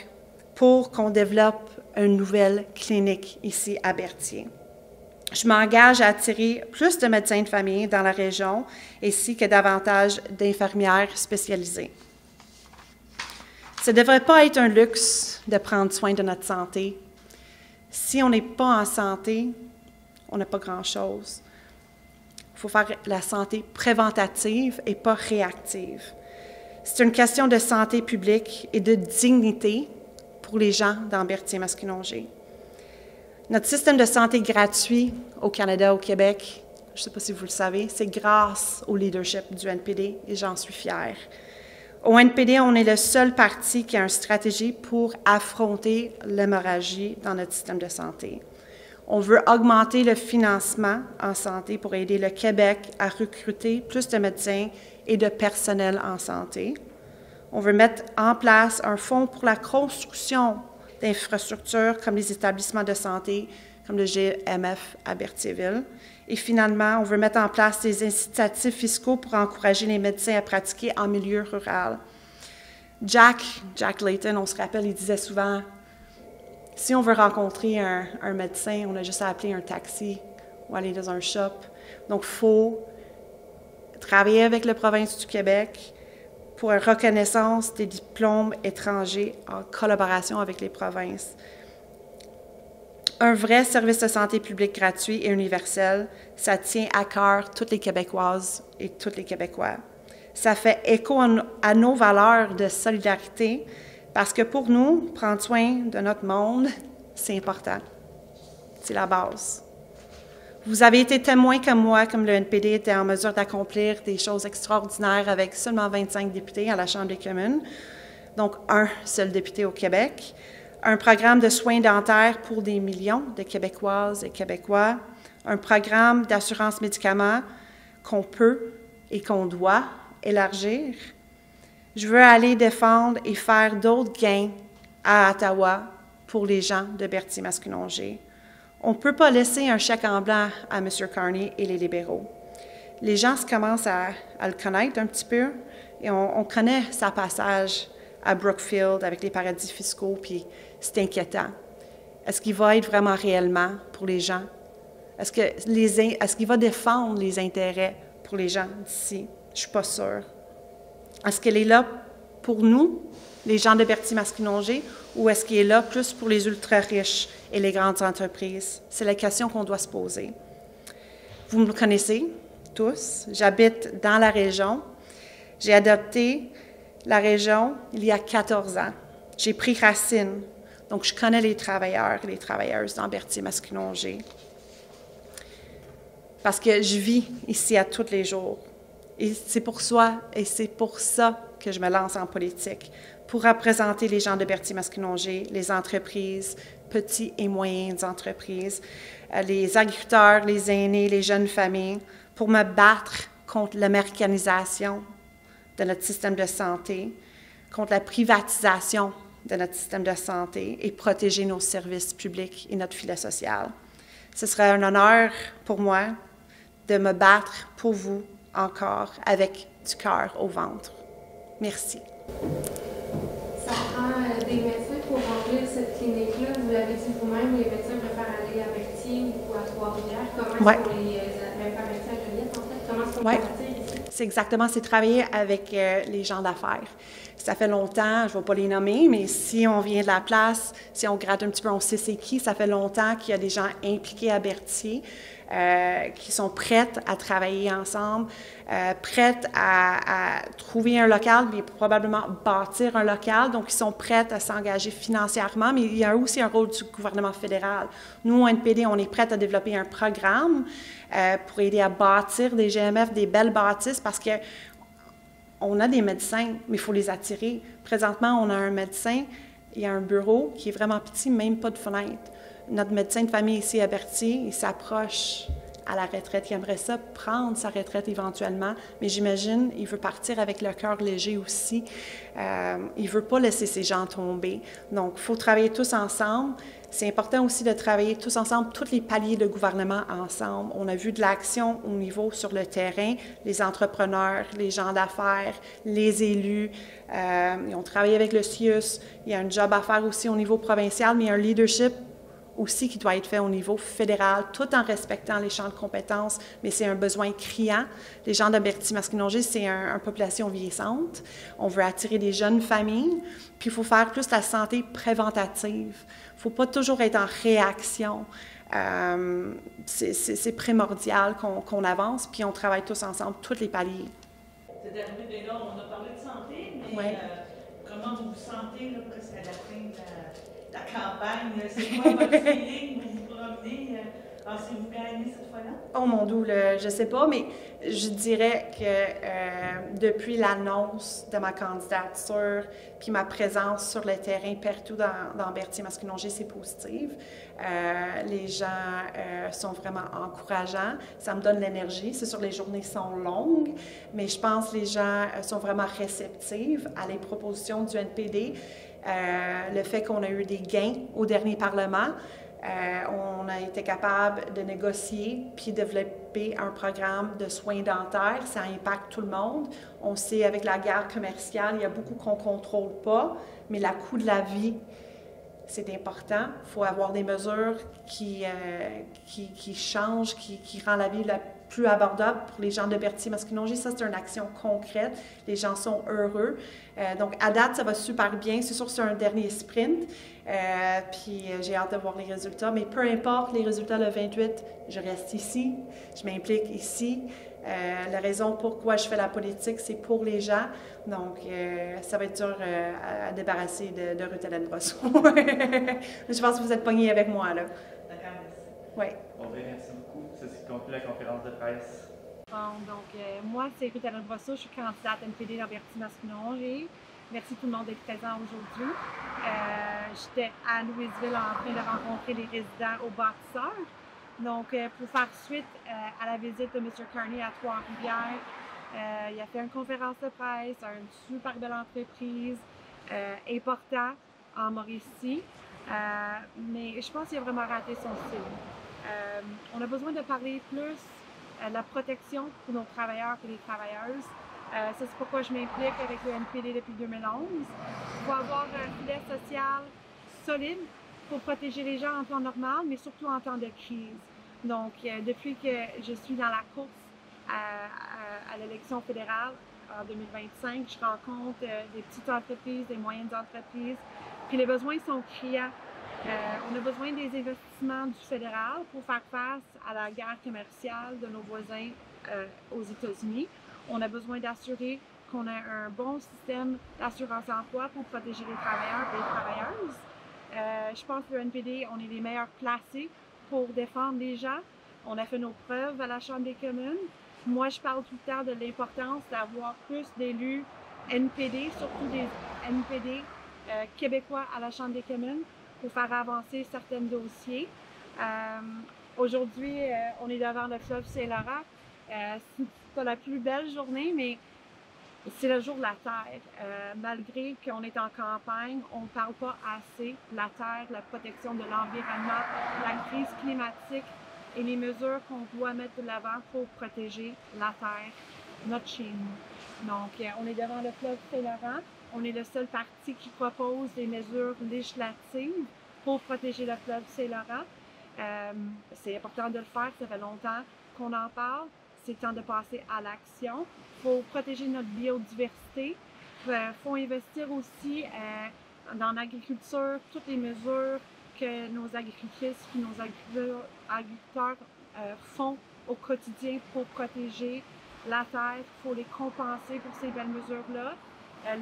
pour qu'on développe une nouvelle clinique ici à Berthier. Je m'engage à attirer plus de médecins de famille dans la région, ainsi que davantage d'infirmières spécialisées. Ça ne devrait pas être un luxe de prendre soin de notre santé. Si on n'est pas en santé, on n'a pas grand-chose. Il faut faire la santé préventative et pas réactive. C'est une question de santé publique et de dignité pour les gens dans Berthier-Masquinongé. Notre système de santé gratuit au Canada, au Québec, je ne sais pas si vous le savez, c'est grâce au leadership du NPD et j'en suis fière. Au NPD, on est le seul parti qui a une stratégie pour affronter l'hémorragie dans notre système de santé. On veut augmenter le financement en santé pour aider le Québec à recruter plus de médecins et de personnel en santé. On veut mettre en place un fonds pour la construction d'infrastructures comme les établissements de santé, comme le GMF à Berthierville. Et finalement, on veut mettre en place des incitatifs fiscaux pour encourager les médecins à pratiquer en milieu rural. Jack Layton, on se rappelle, il disait souvent, si on veut rencontrer un médecin, on a juste à appeler un taxi ou aller dans un shop. Donc, il faut travailler avec la province du Québec pour une reconnaissance des diplômes étrangers en collaboration avec les provinces. Un vrai service de santé publique gratuit et universel, ça tient à cœur toutes les Québécoises et tous les Québécois. Ça fait écho à nos valeurs de solidarité parce que pour nous, prendre soin de notre monde, c'est important. C'est la base. Vous avez été témoin comme moi, comme le NPD était en mesure d'accomplir des choses extraordinaires avec seulement 25 députés à la Chambre des communes, donc un seul député au Québec, un programme de soins dentaires pour des millions de Québécoises et Québécois, un programme d'assurance médicaments qu'on peut et qu'on doit élargir. Je veux aller défendre et faire d'autres gains à Ottawa pour les gens de Berthier-Masquinongé. On ne peut pas laisser un chèque en blanc à M. Carney et les libéraux. Les gens commencent à le connaître un petit peu et on connaît sa passage à Brookfield avec les paradis fiscaux, puis c'est inquiétant. Est-ce qu'il va être vraiment réellement pour les gens? Est-ce qu'il va défendre les intérêts pour les gens d'ici? Je ne suis pas sûre. Est-ce qu'il est là pour nous, les gens de Berthier-Masquinongé, ou est-ce qu'il est là plus pour les ultra-riches et les grandes entreprises? C'est la question qu'on doit se poser. Vous me connaissez tous. J'habite dans la région. J'ai adopté la région il y a 14 ans. J'ai pris racine. Donc, je connais les travailleurs et les travailleuses dans Berthier-Masquinongé. Parce que je vis ici à tous les jours. Et c'est pour ça que je me lance en politique, pour représenter les gens de Berthier-Masquinongé, les entreprises, petites et moyennes entreprises, les agriculteurs, les aînés, les jeunes familles, pour me battre contre l'américanisation de notre système de santé, contre la privatisation de notre système de santé et protéger nos services publics et notre filet social. Ce serait un honneur pour moi de me battre pour vous encore avec du cœur au ventre. Merci. Ça prend des médecins pour remplir cette clinique-là. Vous l'avez dit vous-même, les médecins préfèrent aller à Berthier ou à Trois-Rivières. Comment est-ce qu'on même pas médecins à Joliette, en fait? Comment est-ce qu'on peut ici? C'est exactement, c'est travailler avec les gens d'affaires. Ça fait longtemps, je ne vais pas les nommer, mais si on vient de la place, si on gratte un petit peu, on sait c'est qui, ça fait longtemps qu'il y a des gens impliqués à Berthier qui sont prêtes à travailler ensemble, prêtes à trouver un local, mais probablement bâtir un local. Donc, ils sont prêtes à s'engager financièrement, mais il y a aussi un rôle du gouvernement fédéral. Nous, au NPD, on est prêtes à développer un programme pour aider à bâtir des GMF, des belles bâtisses, parce que on a des médecins, mais il faut les attirer. Présentement, on a un médecin, il y a un bureau qui est vraiment petit, même pas de fenêtre. Notre médecin de famille ici à Berthier, il s'approche à la retraite. Il aimerait ça prendre sa retraite éventuellement, mais j'imagine il veut partir avec le cœur léger aussi. Il ne veut pas laisser ces gens tomber. Donc, il faut travailler tous ensemble. C'est important aussi de travailler tous ensemble, tous les paliers de gouvernement ensemble. On a vu de l'action au niveau sur le terrain, les entrepreneurs, les gens d'affaires, les élus. Ils ont travaillé avec le CIUS. Il y a un job à faire aussi au niveau provincial, mais il y a un leadership aussi qui doit être fait au niveau fédéral, tout en respectant les champs de compétences, mais c'est un besoin criant. Les gens de Berthier-Masquinongé, c'est une population vieillissante. On veut attirer des jeunes familles, puis il faut faire plus la santé préventative. Il ne faut pas toujours être en réaction. C'est primordial qu'on avance, puis on travaille tous ensemble, tous les paliers. C'est arrivé, là, on a parlé de santé, mais comment vous vous sentez là, presque à la fin de la campagne? C'est quoi votre feeling? Vous vous promenez? Pensez-vous gagner cette fois-là? Oh mon Dieu, je ne sais pas, mais je dirais que depuis l'annonce de ma candidature puis ma présence sur le terrain partout dans Berthier-Masquinongé, c'est positif. Les gens sont vraiment encourageants. Ça me donne l'énergie. C'est sûr, les journées sont longues, mais je pense que les gens sont vraiment réceptifs à les propositions du NPD. Le fait qu'on a eu des gains au dernier Parlement, on a été capable de négocier puis développer un programme de soins dentaires. Ça impacte tout le monde. On sait, avec la guerre commerciale, il y a beaucoup qu'on ne contrôle pas, mais le coût de la vie, c'est important. Il faut avoir des mesures qui changent, qui rendent la vie la plus abordable pour les gens de Berthier-Masquinongé. Ça, c'est une action concrète. Les gens sont heureux. Donc, à date, ça va super bien. C'est sûr que c'est un dernier sprint. Puis, j'ai hâte de voir les résultats. Mais peu importe les résultats le 28, je reste ici. Je m'implique ici. La raison pourquoi je fais la politique, c'est pour les gens. Donc, ça va être dur à débarrasser de Ruth-Hélène Brosseau. Je pense que vous êtes pognés avec moi, là. D'accord, merci. Oui. Bon, bien, merci beaucoup. Ça, c'est conclu la conférence de presse. Bon, donc, moi, c'est Ruth-Hélène Brosseau. Je suis candidate NPD dans Berthier-Masquinongé. Merci tout le monde d'être présent aujourd'hui. J'étais à Louisville en train de rencontrer les résidents au bâtisseur. Donc, pour faire suite à la visite de M. Carney à Trois-Rivières, il a fait une conférence de presse, une super belle entreprise, important en Mauricie, mais je pense qu'il a vraiment raté son style. On a besoin de parler plus de la protection pour nos travailleurs et les travailleuses. Ça, c'est pourquoi je m'implique avec le NPD depuis 2011. Il faut avoir un filet social solide pour protéger les gens en temps normal, mais surtout en temps de crise. Donc, depuis que je suis dans la course à l'élection fédérale en 2025, je rencontre des petites entreprises, des moyennes entreprises, puis les besoins sont criants. On a besoin des investissements du fédéral pour faire face à la guerre commerciale de nos voisins aux États-Unis. On a besoin d'assurer qu'on a un bon système d'assurance-emploi pour protéger les travailleurs et les travailleuses. Je pense que le NPD, on est les meilleurs placés pour défendre les gens. On a fait nos preuves à la Chambre des communes. Moi, je parle tout le temps de l'importance d'avoir plus d'élus NPD, surtout des NPD québécois à la Chambre des communes pour faire avancer certains dossiers. Aujourd'hui, on est devant le fleuve Saint-Laurent. C'est pas la plus belle journée, mais c'est le jour de la Terre. Malgré qu'on est en campagne, on ne parle pas assez de la Terre, de la protection de l'environnement, la crise climatique et les mesures qu'on doit mettre de l'avant pour protéger la Terre, notre chez nous. Donc, on est devant le fleuve Saint-Laurent. On est le seul parti qui propose des mesures législatives pour protéger le fleuve Saint-Laurent. C'est important de le faire, ça fait longtemps qu'on en parle. C'est temps de passer à l'action. Il faut protéger notre biodiversité. Il faut investir aussi dans l'agriculture, toutes les mesures que nos agricultrices et nos agriculteurs font au quotidien pour protéger la terre. Il faut les compenser pour ces belles mesures-là.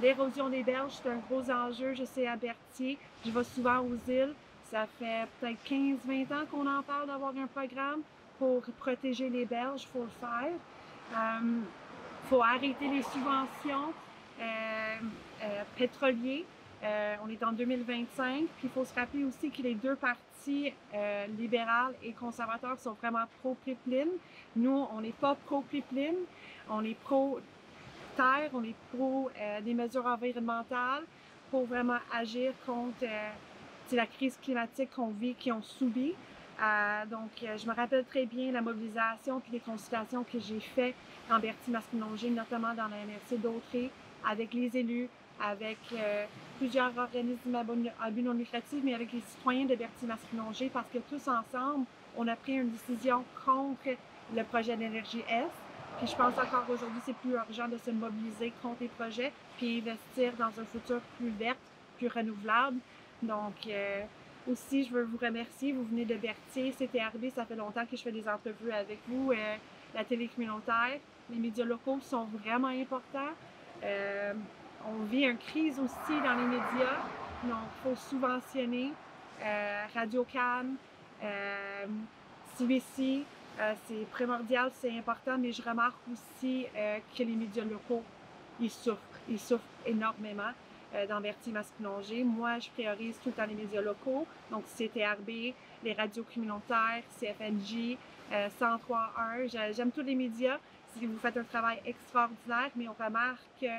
L'érosion des berges, c'est un gros enjeu. Je sais à Berthier, je vais souvent aux îles. Ça fait peut-être 15-20 ans qu'on en parle d'avoir un programme pour protéger les berges. Il faut le faire. Il faut arrêter les subventions pétrolières. On est en 2025. Puis il faut se rappeler aussi que les deux partis libéral et conservateurs sont vraiment pro-pipeline. Nous, on n'est pas pro-pipeline. On est pro-terre, on est pro des mesures environnementales pour vraiment agir contre la crise climatique qu'on vit, qu'on subit. Donc, je me rappelle très bien la mobilisation puis les consultations que j'ai faites en Berthier-Masquinongé, notamment dans la MRC d'Autrey, avec les élus, avec plusieurs organismes à but non lucratif, mais avec les citoyens de Berthier-Masquinongé, parce que tous ensemble, on a pris une décision contre le projet d'énergie Est. Puis je pense encore aujourd'hui, c'est plus urgent de se mobiliser contre les projets, puis investir dans un futur plus vert, plus renouvelable. Donc, aussi, je veux vous remercier. Vous venez de Berthier, CTRB, ça fait longtemps que je fais des entrevues avec vous. La télé communautaire, les médias locaux sont vraiment importants. On vit une crise aussi dans les médias, donc il faut subventionner Radio-Can, CBC, c'est primordial, c'est important, mais je remarque aussi que les médias locaux, ils souffrent énormément dans Berthier-Masquinongé. Moi, je priorise tout le temps les médias locaux, donc CTRB, les radios communautaires, CFNJ, 103.1, j'aime tous les médias. Vous faites un travail extraordinaire, mais on remarque qu'il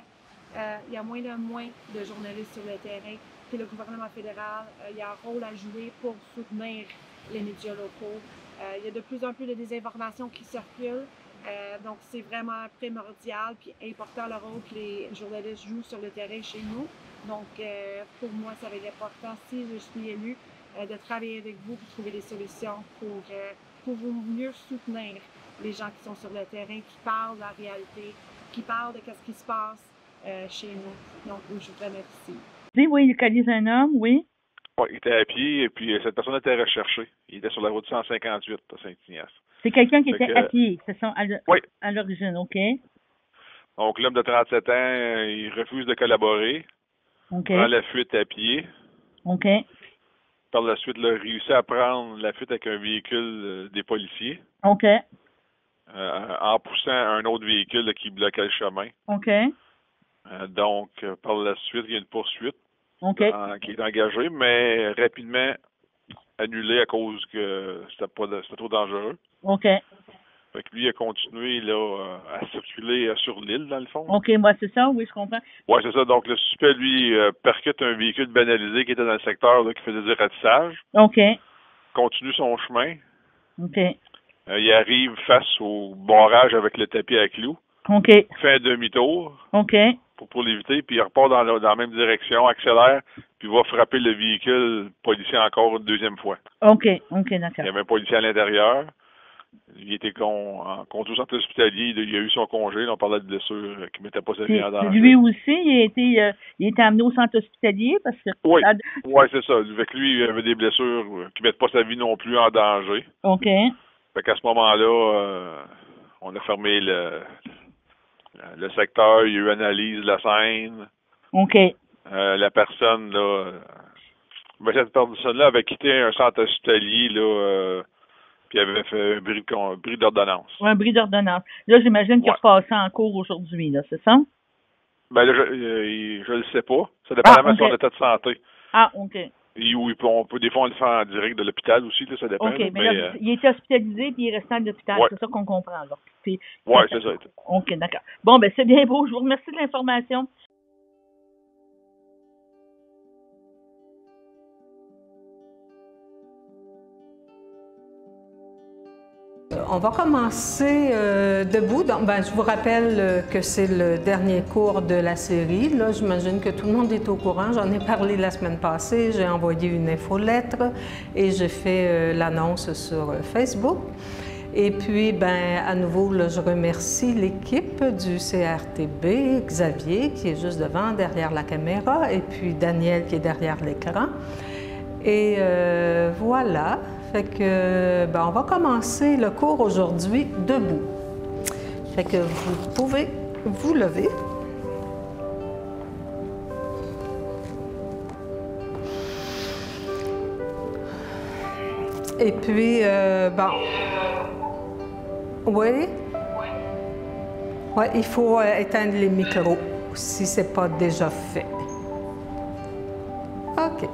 y a moins de journalistes sur le terrain. Puis le gouvernement fédéral, il y a un rôle à jouer pour soutenir les médias locaux. Il y a de plus en plus de désinformations qui circulent. Donc, c'est vraiment primordial puis important le rôle que les journalistes jouent sur le terrain chez nous. Donc, pour moi, ça va être important, si je suis élue, de travailler avec vous pour trouver des solutions pour vous mieux soutenir les gens qui sont sur le terrain, qui parlent de la réalité, qui parlent de ce qui se passe chez nous. Donc, je vous remercie. Oui, il localise un homme, oui. Oui, il était à pied et puis cette personne était recherchée. Il était sur la route 158 à Saint-Ignace. C'est quelqu'un qui était à pied, c'est ça, à l'origine, OK. Donc, l'homme de 37 ans, il refuse de collaborer. OK. Prend la fuite à pied. OK. Par la suite, il a réussi à prendre la fuite avec un véhicule des policiers. OK. En poussant un autre véhicule là, qui bloquait le chemin. OK. Donc, par la suite, il y a une poursuite qui est engagée, mais rapidement annulée à cause que c'était trop dangereux. OK. Fait que lui, il a continué là, à circuler sur l'île, dans le fond. OK, moi, c'est ça, oui, je comprends. Oui, c'est ça. Donc, le suspect, lui, percute un véhicule banalisé qui était dans le secteur là, qui faisait du ratissage. OK. Continue son chemin. OK. Il arrive face au barrage avec le tapis à clous. OK. fait un demi-tour. OK. Pour l'éviter, puis il repart dans la même direction, accélère, puis va frapper le véhicule policier encore une deuxième fois. OK, d'accord. Il y avait un policier à l'intérieur. Il était en conduit au centre hospitalier. Il a eu son congé. On parlait de blessures qui ne mettaient pas sa vie en danger. Lui aussi, il a été amené au centre hospitalier parce que... Oui, c'est ça. Avec lui, il avait des blessures qui ne mettent pas sa vie non plus en danger. OK. Fait qu'à ce moment-là, on a fermé le secteur. Il y a eu analyse de la scène. OK. La personne, là... cette personne-là avait quitté un centre hospitalier, là... puis il avait fait un bris d'ordonnance. Un bris d'ordonnance. Là, j'imagine qu'il est repassé en cours aujourd'hui, là, c'est ça? Ben là, je le sais pas. Ça dépend de son état de santé. Ah, OK. On peut des fois on le faire en direct de l'hôpital aussi, là, ça dépend. OK, mais là, il était hospitalisé puis il est resté à l'hôpital, c'est ça qu'on comprend, là. Oui, c'est ça. OK, d'accord. Bon, ben c'est bien beau. Je vous remercie de l'information. On va commencer debout. Donc, je vous rappelle que c'est le dernier cours de la série. Là, j'imagine que tout le monde est au courant. J'en ai parlé la semaine passée. J'ai envoyé une infolettre et j'ai fait l'annonce sur Facebook. Et puis, à nouveau, là, je remercie l'équipe du CRTB, Xavier, qui est juste devant, derrière la caméra, et puis Daniel, qui est derrière l'écran. Et voilà. Fait que, on va commencer le cours aujourd'hui debout. Fait que vous pouvez vous lever. Et puis, oui. Oui, il faut éteindre les micros si ce n'est pas déjà fait. OK.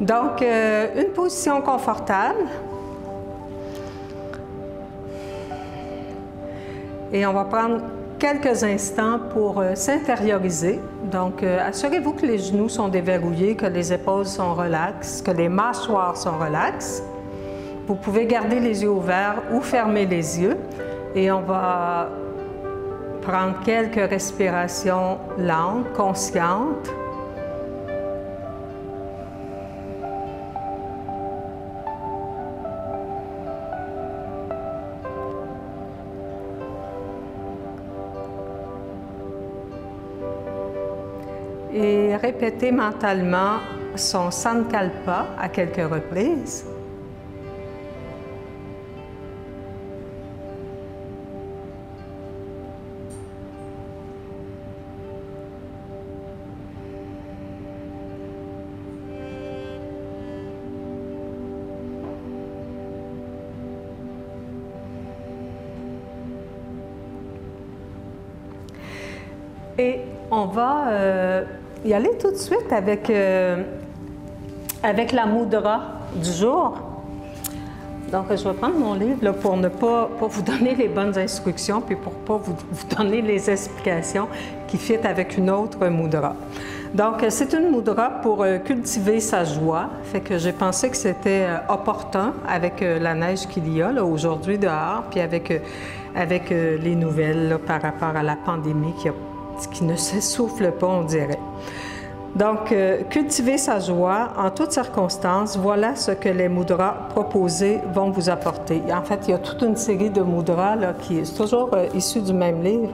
Donc, une position confortable. Et on va prendre quelques instants pour s'intérioriser. Donc, assurez-vous que les genoux sont déverrouillés, que les épaules sont relaxes, que les mâchoires sont relaxes. Vous pouvez garder les yeux ouverts ou fermer les yeux. Et on va prendre quelques respirations lentes, conscientes. Et répétez mentalement son Sankalpa à quelques reprises. Et on va y aller tout de suite avec la mudra du jour. Donc, je vais prendre mon livre là, pour vous donner les bonnes instructions puis pour ne pas vous donner les explications qui fitent avec une autre mudra. Donc, c'est une mudra pour cultiver sa joie. Fait que j'ai pensé que c'était opportun avec la neige qu'il y a aujourd'hui dehors puis avec les nouvelles là, par rapport à la pandémie qui ne s'essouffle pas, on dirait. Donc, cultiver sa joie en toutes circonstances, voilà ce que les mudras proposés vont vous apporter. En fait, il y a toute une série de mudras là, qui est toujours issue du même livre.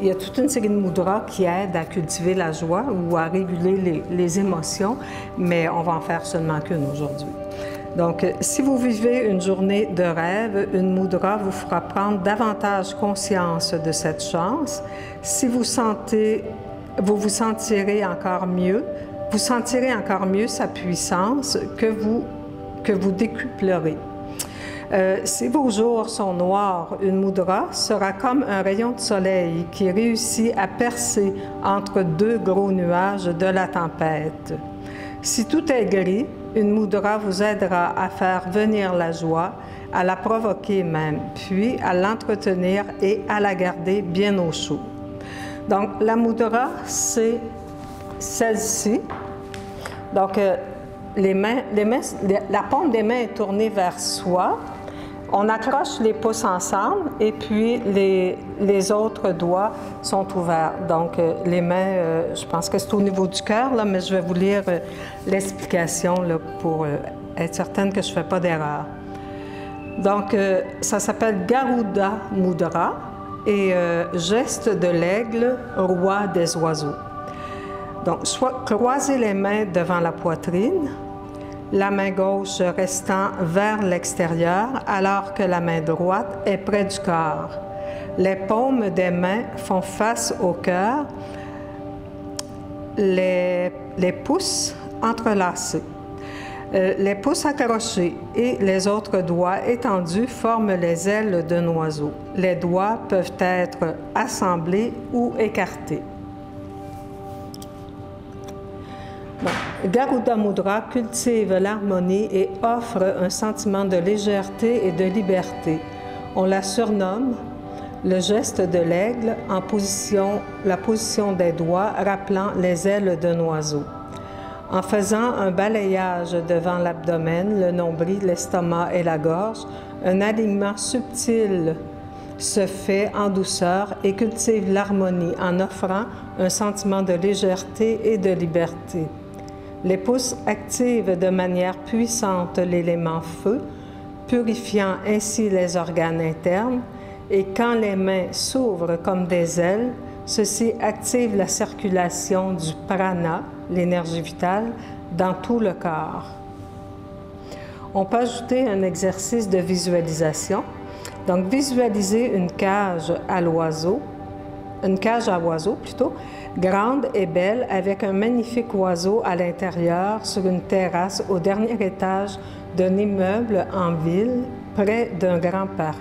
Il y a toute une série de mudras qui aident à cultiver la joie ou à réguler les émotions, mais on va en faire seulement qu'une aujourd'hui. Donc, si vous vivez une journée de rêve, une mudra vous fera prendre davantage conscience de cette chance. Si vous vous sentirez encore mieux, vous sentirez encore mieux sa puissance que vous décuplerez. Si vos jours sont noirs, une mudra sera comme un rayon de soleil qui réussit à percer entre deux gros nuages de la tempête. Si tout est gris, une mudra vous aidera à faire venir la joie, à la provoquer même, puis à l'entretenir et à la garder bien au chaud. Donc, la mudra, c'est celle-ci. Donc, la paume des mains est tournée vers soi. On accroche les pouces ensemble et puis les autres doigts sont ouverts. Donc, les mains, je pense que c'est au niveau du cœur, là, mais je vais vous lire l'explication là, pour être certaine que je ne fais pas d'erreur. Donc, ça s'appelle Garuda Mudra et geste de l'aigle, roi des oiseaux. Donc, croisez les mains devant la poitrine, la main gauche restant vers l'extérieur alors que la main droite est près du corps. Les paumes des mains font face au cœur, les pouces entrelacés. Les pouces accrochés et les autres doigts étendus forment les ailes d'un oiseau. Les doigts peuvent être assemblés ou écartés. Bon. Garuda Mudra cultive l'harmonie et offre un sentiment de légèreté et de liberté. On la surnomme le geste de l'aigle en position, la position des doigts rappelant les ailes d'un oiseau. En faisant un balayage devant l'abdomen, le nombril, l'estomac et la gorge, un alignement subtil se fait en douceur et cultive l'harmonie en offrant un sentiment de légèreté et de liberté. Les pouces activent de manière puissante l'élément feu, purifiant ainsi les organes internes, et quand les mains s'ouvrent comme des ailes, ceci active la circulation du prana, l'énergie vitale, dans tout le corps. On peut ajouter un exercice de visualisation. Donc, visualisez une cage à oiseau plutôt, grande et belle, avec un magnifique oiseau à l'intérieur sur une terrasse au dernier étage d'un immeuble en ville, près d'un grand parc.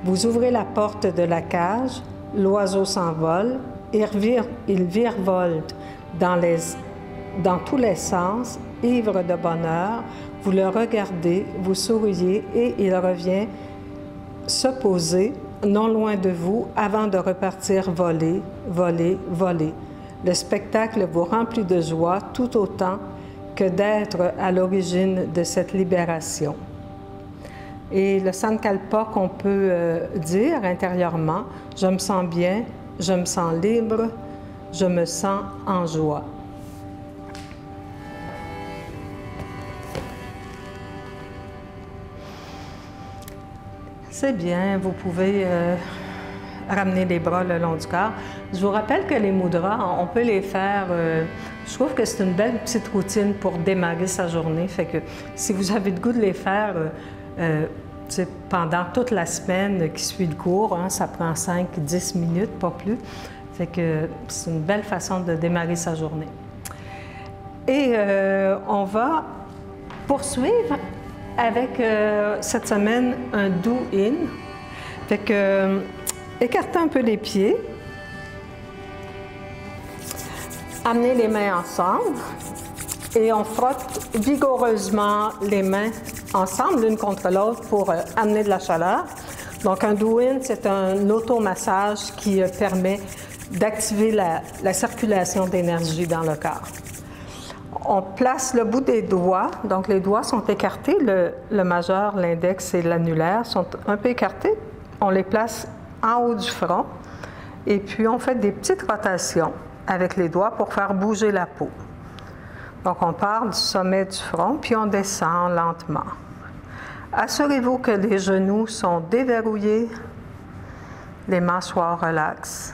Vous ouvrez la porte de la cage, l'oiseau s'envole, il virevolte dans tous les sens, ivre de bonheur, vous le regardez, vous souriez et il revient se poser non loin de vous avant de repartir voler, voler, voler. Le spectacle vous remplit de joie tout autant que d'être à l'origine de cette libération. Et le sankalpa qu'on peut dire intérieurement, je me sens bien, je me sens libre, je me sens en joie. C'est bien, vous pouvez ramener les bras le long du corps. Je vous rappelle que les mudras, on peut les faire, je trouve que c'est une belle petite routine pour démarrer sa journée. Fait que si vous avez le goût de les faire pendant toute la semaine qui suit le cours, hein, ça prend 5-10 minutes, pas plus. Fait que c'est une belle façon de démarrer sa journée. Et on va poursuivre avec cette semaine un do-in. Fait que écartez un peu les pieds. Amenez les mains ensemble et on frotte vigoureusement les mains ensemble l'une contre l'autre pour amener de la chaleur. Donc un do-in, c'est un automassage qui permet d'activer la circulation d'énergie dans le corps. On place le bout des doigts, donc les doigts sont écartés, le majeur, l'index et l'annulaire sont un peu écartés. On les place en haut du front et puis on fait des petites rotations avec les doigts pour faire bouger la peau. Donc on part du sommet du front puis on descend lentement. Assurez-vous que les genoux sont déverrouillés, les mâchoires relaxent.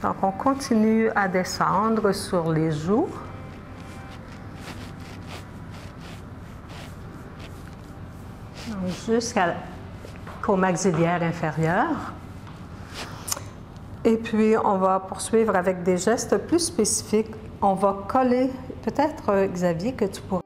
Donc, on continue à descendre sur les joues. Jusqu'au maxillaire inférieur. Et puis, on va poursuivre avec des gestes plus spécifiques. On va coller, peut-être, Xavier, que tu pourrais